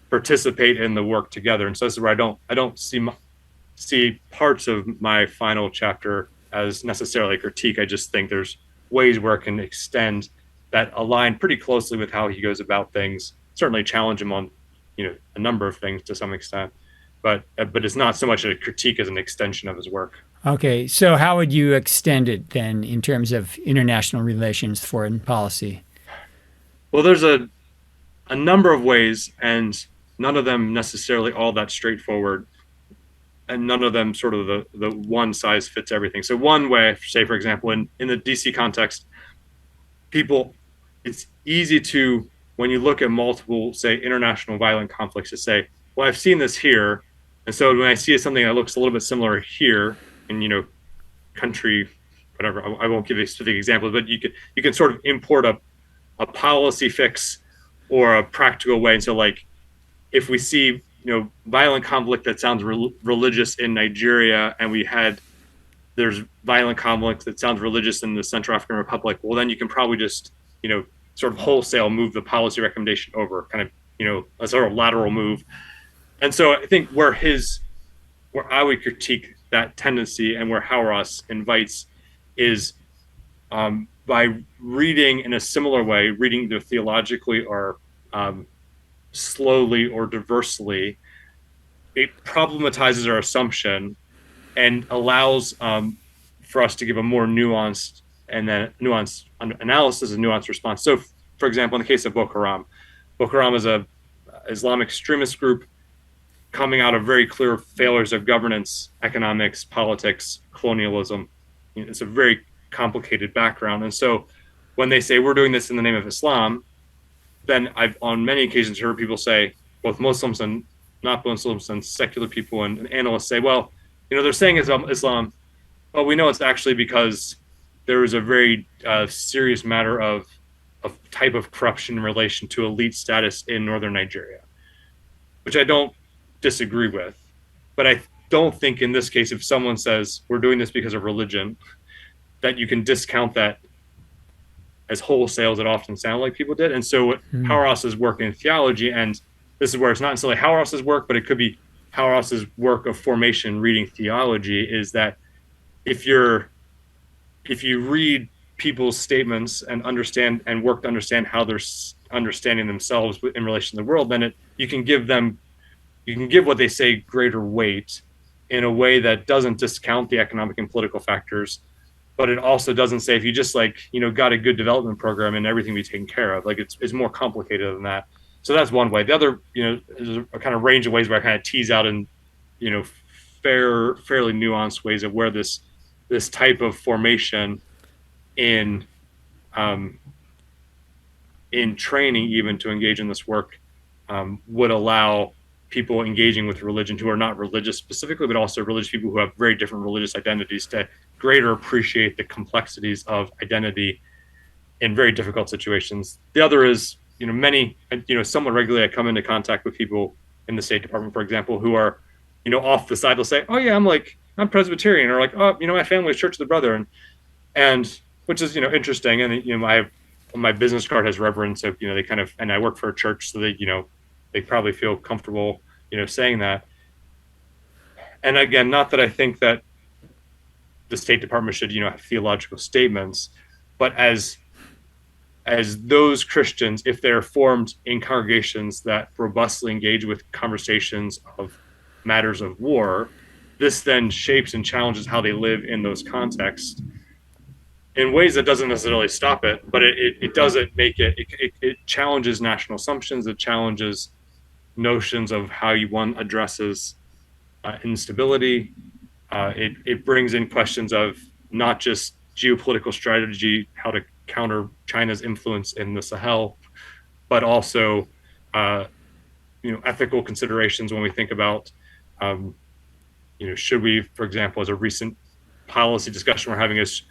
participate in the work together. And so this is where I don't see parts of my final chapter as necessarily a critique. I just think there's ways where it can extend that align pretty closely with how he goes about things. Certainly challenge him on, a number of things to some extent, but it's not so much a critique as an extension of his work. Okay, so how would you extend it then in terms of international relations, foreign policy? Well, there's a number of ways, and none of them necessarily all that straightforward, and none of them sort of the one size fits everything. So one way, say, for example, in the DC context, it's easy to, when you look at multiple, say, international violent conflicts, to say, well, I've seen this here. And so when I see something that looks a little bit similar here in, country, whatever, I won't give a specific example, but you can sort of import a policy fix or a practical way. And so if we see, violent conflict that sounds religious in Nigeria, and there's violent conflict that sounds religious in the Central African Republic, well, then you can probably just, sort of wholesale move the policy recommendation over, kind of, a sort of lateral move. And so I think where I would critique that tendency and where Hauerwas invites is by reading in a similar way, reading either theologically or slowly or diversely, it problematizes our assumption and allows for us to give a more nuanced analysis and nuanced response. So, for example, in the case of Boko Haram is a Islamic extremist group coming out of very clear failures of governance, economics, politics, colonialism. It's a very complicated background. And so when they say we're doing this in the name of Islam, then I've on many occasions heard people say, both Muslims and non-Muslims and secular people and analysts say, well, they're saying Islam, but we know it's actually because there was a very serious matter of type of corruption in relation to elite status in northern Nigeria, which I don't disagree with. But I don't think in this case, if someone says we're doing this because of religion, that you can discount that as wholesale as it often sounded like people did. And so Hauerwas's work in theology, and this is where it's not necessarily Hauerwas's work, but it could be Hauerwas's work of formation reading theology, is that if you read people's statements and understand and work to understand how they're understanding themselves in relation to the world, then you can give what they say greater weight in a way that doesn't discount the economic and political factors, but it also doesn't say if you just got a good development program and everything be taken care of. It's more complicated than that. So that's one way. The other, is a kind of range of ways where I kind of tease out in, fairly nuanced ways of where this type of formation in training even to engage in this work would allow people engaging with religion who are not religious specifically, but also religious people who have very different religious identities to greater appreciate the complexities of identity in very difficult situations. The other is, many, somewhat regularly I come into contact with people in the State Department, for example, who are, off the side. They'll say, oh yeah, I'm Presbyterian, or oh, my family is Church of the Brethren, and which is, interesting. And, my business card has reverend, so, they kind of, and I work for a church, so they probably feel comfortable, saying that. And again, not that I think that the State Department should, have theological statements, but as those Christians, if they're formed in congregations that robustly engage with conversations of matters of war, this then shapes and challenges how they live in those contexts in ways that doesn't necessarily stop it, but it doesn't make it challenges national assumptions. It challenges notions of how one addresses instability. It brings in questions of not just geopolitical strategy, how to counter China's influence in the Sahel, but also ethical considerations when we think about should we, for example, as a recent policy discussion we're having is,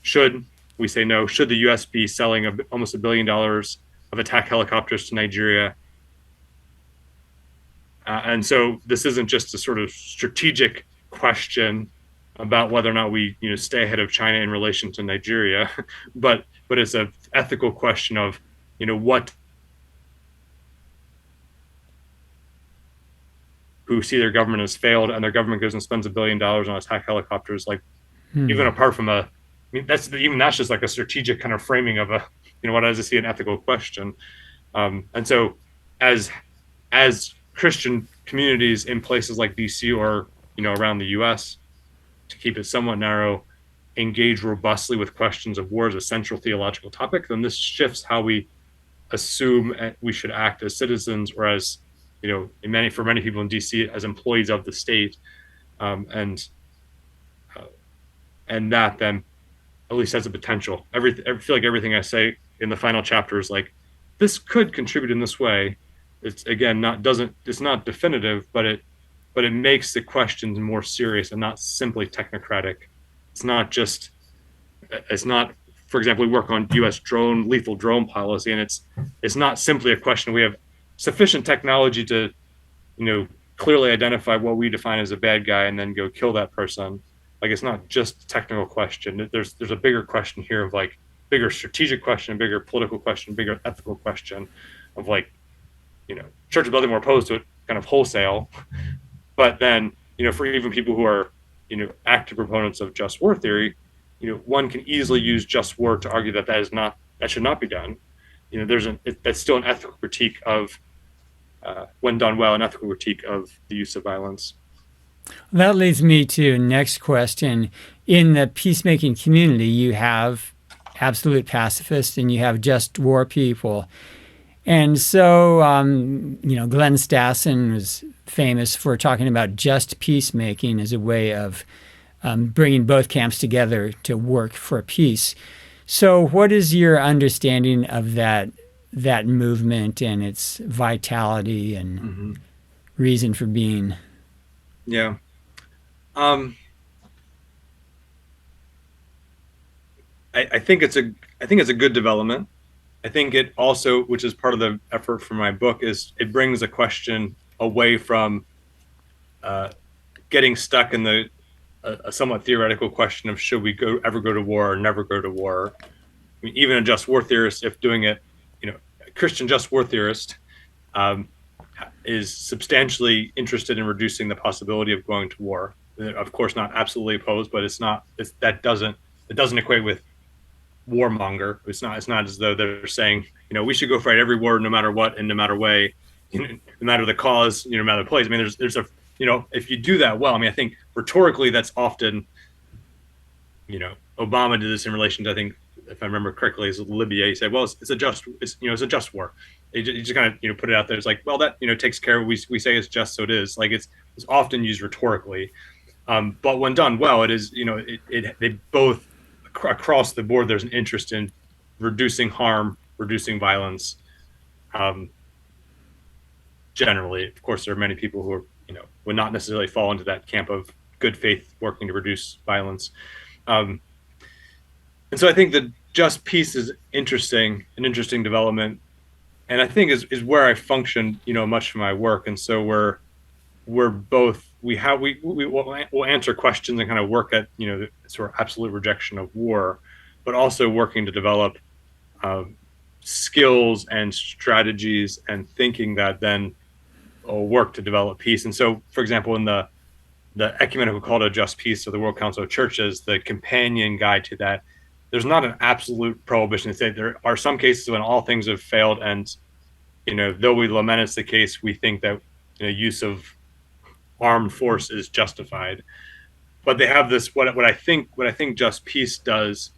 should we say no? Should the U.S. be selling almost $1 billion of attack helicopters to Nigeria? And so this isn't just a sort of strategic question about whether or not we stay ahead of China in relation to Nigeria, but it's an ethical question of what who see their government has failed and their government goes and spends $1 billion on attack helicopters, even apart from that's just like a strategic kind of framing of what I see an ethical question. And so as Christian communities in places like DC or around the US, to keep it somewhat narrow, engage robustly with questions of war as a central theological topic, then this shifts how we assume we should act as citizens, or as for many people in DC, as employees of the state, and that then at least has a potential. I feel like everything I say in the final chapter is this could contribute in this way. It's again it's not definitive, but it makes the questions more serious and not simply technocratic. It's not, for example, we work on U.S. lethal drone policy, and it's not simply a question. We have sufficient technology to, clearly identify what we define as a bad guy and then go kill that person. It's not just a technical question. There's a bigger question here of bigger strategic question, bigger political question, bigger ethical question of Church of Brethren were opposed to it kind of wholesale, but then for even people who are active proponents of just war theory, one can easily use just war to argue that should not be done. That's still an ethical critique of, when done well, an ethical critique of the use of violence. That leads me to next question. In the peacemaking community, you have absolute pacifists and you have just war people. And so, Glenn Stassen was famous for talking about just peacemaking as a way of bringing both camps together to work for peace. So what is your understanding of that movement and its vitality? And reason for being. Yeah. Um, I think it's a good development. I think it also, which is part of the effort for my book, is it brings a question away from getting stuck in a somewhat theoretical question of should we ever go to war or never go to war. I mean, even a just war theorist, if doing it, a Christian just war theorist um, is substantially interested in reducing the possibility of going to war. Of course, not absolutely opposed, but it doesn't equate with warmonger. It's not as though they're saying, we should go fight every war no matter what and no matter way, no matter the cause, no matter the place. I mean, there's a, if you do that well, I mean, I think rhetorically that's often, Obama did this in relation to, I think, if I remember correctly, is Libya. He said, well, it's a just war. He just kind of, put it out there. It's like, well, that, takes care of, we say it's just, so it is. Like it's often used rhetorically. But when done well, it is, they both, across the board, there's an interest in reducing harm, reducing violence. Generally, of course, there are many people who are, would not necessarily fall into that camp of good faith working to reduce violence. And so I think that just peace is an interesting development, and I think is where I function, much of my work. And so we'll answer questions and kind of work at, the sort of absolute rejection of war, but also working to develop skills and strategies and thinking that then will work to develop peace. And so, for example, in the Ecumenical Call to Just Peace of the World Council of Churches, the companion guide to that, there's not an absolute prohibition to say there are some cases when all things have failed, and though we lament it's the case, we think that use of armed force is justified. But they have this, what I think Just Peace does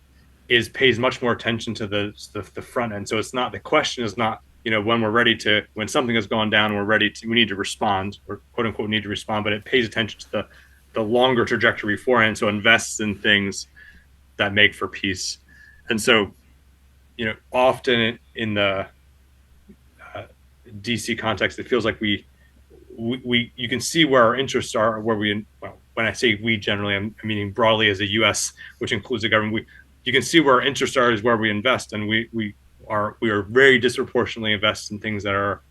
is pays much more attention to the front end. So it's not, the question is not, when something has gone down, we need to respond, or quote unquote need to respond, but it pays attention to the longer trajectory beforehand. So invests in things that make for peace. And so, often in the DC context, it feels like you can see where our interests are, when I say we generally, I'm meaning broadly as a U.S., which includes the government. You can see where our interests are is where we invest, and we are very disproportionately invested in things that are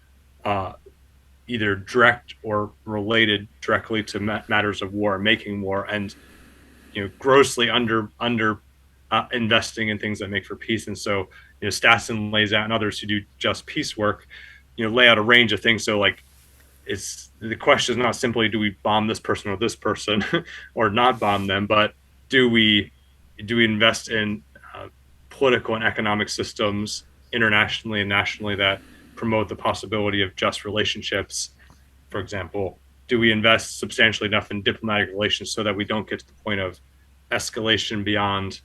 either direct or related directly to matters of war, making war, and grossly under investing in things that make for peace. And so Stassen lays out, and others who do just peace work, lay out a range of things. So like, the question is not simply do we bomb this person or this person or not bomb them, but do we invest in political and economic systems internationally and nationally that promote the possibility of just relationships? For example, do we invest substantially enough in diplomatic relations so that we don't get to the point of escalation beyond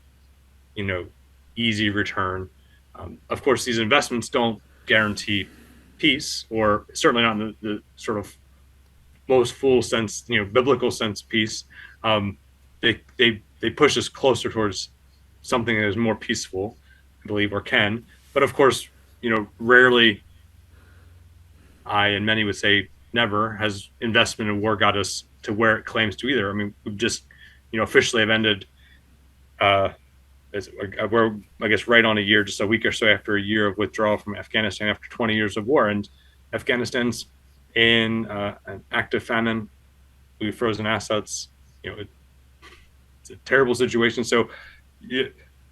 easy return? Of course, these investments don't guarantee peace, or certainly not in the sort of most full sense, biblical sense peace. They push us closer towards something that is more peaceful, I believe, or can. But of course, rarely, and many would say never, has investment in war got us to where it claims to either. I mean, we've just, officially have ended, we're, I guess, right on a year, just a week or so after a year of withdrawal from Afghanistan after 20 years of war. And Afghanistan's in an active famine. We've frozen assets. It's a terrible situation. So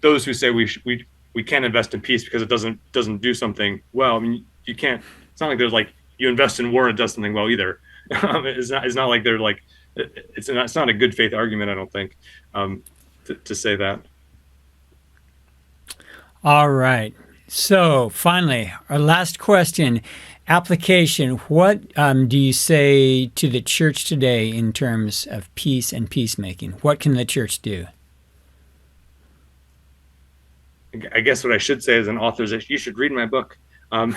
those who say we can't invest in peace because it doesn't do something well, I mean, you can't. It's not like there's like you invest in war and it does something well either. It's not like they're like it's not a good faith argument, I don't think, to say that. All right. So finally, our last question, application. What do you say to the church today in terms of peace and peacemaking? What can the church do? I guess what I should say as an author is you should read my book. I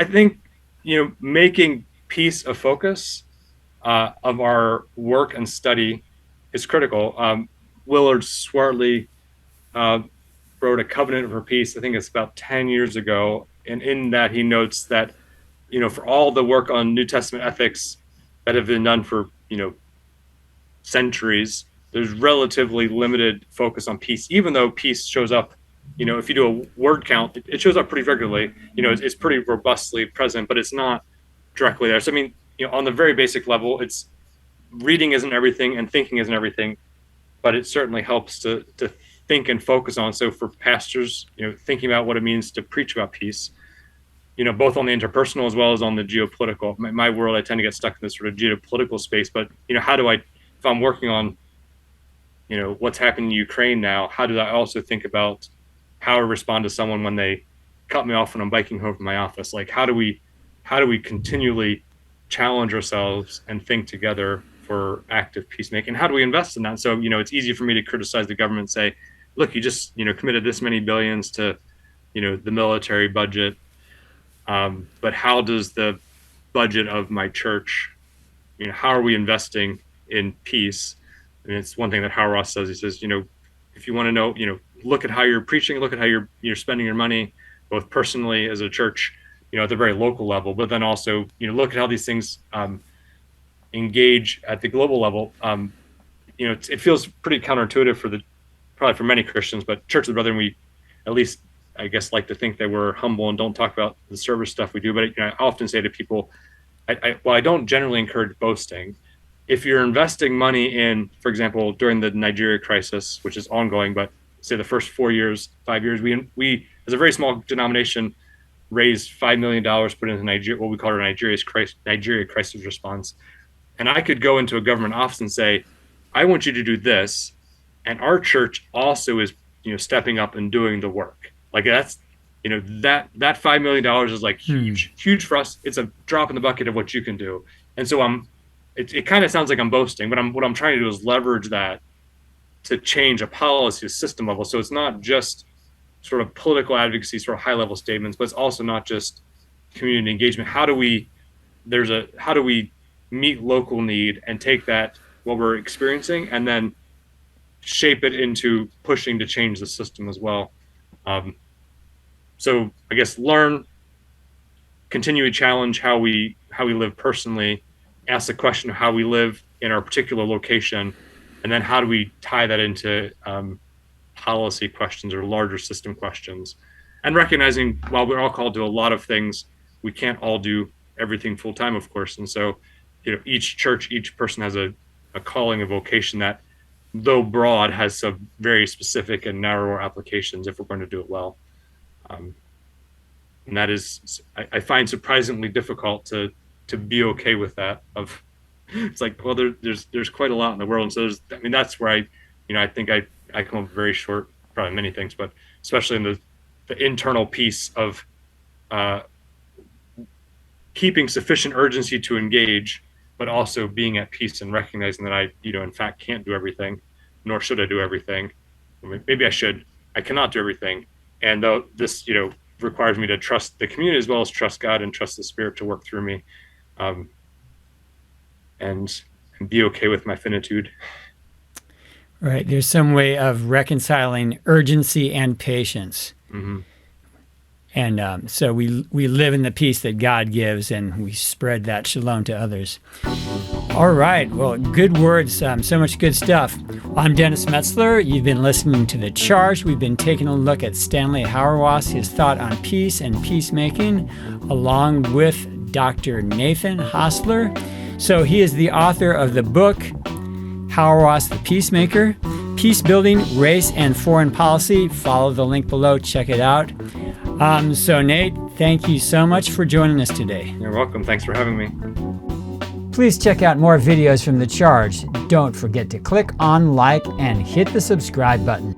think, making peace a focus of our work and study is critical. Willard Swartley wrote A Covenant for Peace. I think it's about 10 years ago. And in that he notes that, for all the work on New Testament ethics that have been done for, centuries, there's relatively limited focus on peace, even though peace shows up, if you do a word count, it shows up pretty regularly. It's pretty robustly present, but it's not directly there. So, I mean, on the very basic level, it's reading isn't everything and thinking isn't everything, but it certainly helps to think and focus on. So for pastors, thinking about what it means to preach about peace, both on the interpersonal as well as on the geopolitical. My world, I tend to get stuck in this sort of geopolitical space, but, how do I, if I'm working on, what's happening in Ukraine now, how do I also think about how I respond to someone when they cut me off when I'm biking home from my office? Like, how do we continually challenge ourselves and think together for active peacemaking? How do we invest in that? So, it's easy for me to criticize the government and say, look, you just, committed this many billions to, the military budget. But how does the budget of my church, how are we investing in peace? And it's one thing that Hauerwas says. He says, if you want to know, look at how you're preaching, look at how you're spending your money, both personally as a church, at the very local level, but then also, look at how these things engage at the global level. It feels pretty counterintuitive probably for many Christians, but Church of the Brethren, we at least, I guess, like to think that we're humble and don't talk about the service stuff we do. But I often say to people, I don't generally encourage boasting. If you're investing money in, for example, during the Nigeria crisis, which is ongoing, but say the first 5 years, we as a very small denomination raised $5 million, put into Nigeria, what we call our Nigeria crisis response. And I could go into a government office and say, I want you to do this. And our church also is, stepping up and doing the work. Like that's, that $5 million is like huge for us. It's a drop in the bucket of what you can do. And so it kind of sounds like I'm boasting, but what I'm trying to do is leverage that to change a policy, a system level. So it's not just sort of political advocacy, sort of high level statements, but it's also not just community engagement. How do we meet local need and take that, what we're experiencing, and then shape it into pushing to change the system as well. So I guess learn, continue to challenge how we live personally, ask the question of how we live in our particular location, and then how do we tie that into policy questions or larger system questions. And recognizing while we're all called to a lot of things, we can't all do everything full time, of course. And so, each church, each person has a calling, a vocation that, though broad, has some very specific and narrower applications if we're going to do it well. And that is, I find surprisingly difficult to be okay with that. It's like, well, there's quite a lot in the world. And so that's where I think I come up very short, probably many things, but especially in the internal piece of keeping sufficient urgency to engage, but also being at peace and recognizing that I, in fact, can't do everything, nor should I do everything. Maybe I should. I cannot do everything. And though this, requires me to trust the community as well as trust God and trust the Spirit to work through me, and be okay with my finitude. Right. There's some way of reconciling urgency and patience. Mm-hmm. And so we live in the peace that God gives, and we spread that shalom to others. All right. Well, good words. So much good stuff. I'm Dennis Metzler. You've been listening to The Charge. We've been taking a look at Stanley Hauerwas, his thought on peace and peacemaking, along with Dr. Nathan Hosler. So he is the author of the book, Hauerwas the Peacemaker, Peacebuilding, Race and Foreign Policy. Follow the link below. Check it out. So Nate, thank you so much for joining us today. You're welcome. Thanks for having me. Please check out more videos from The Charge. Don't forget to click on like and hit the subscribe button.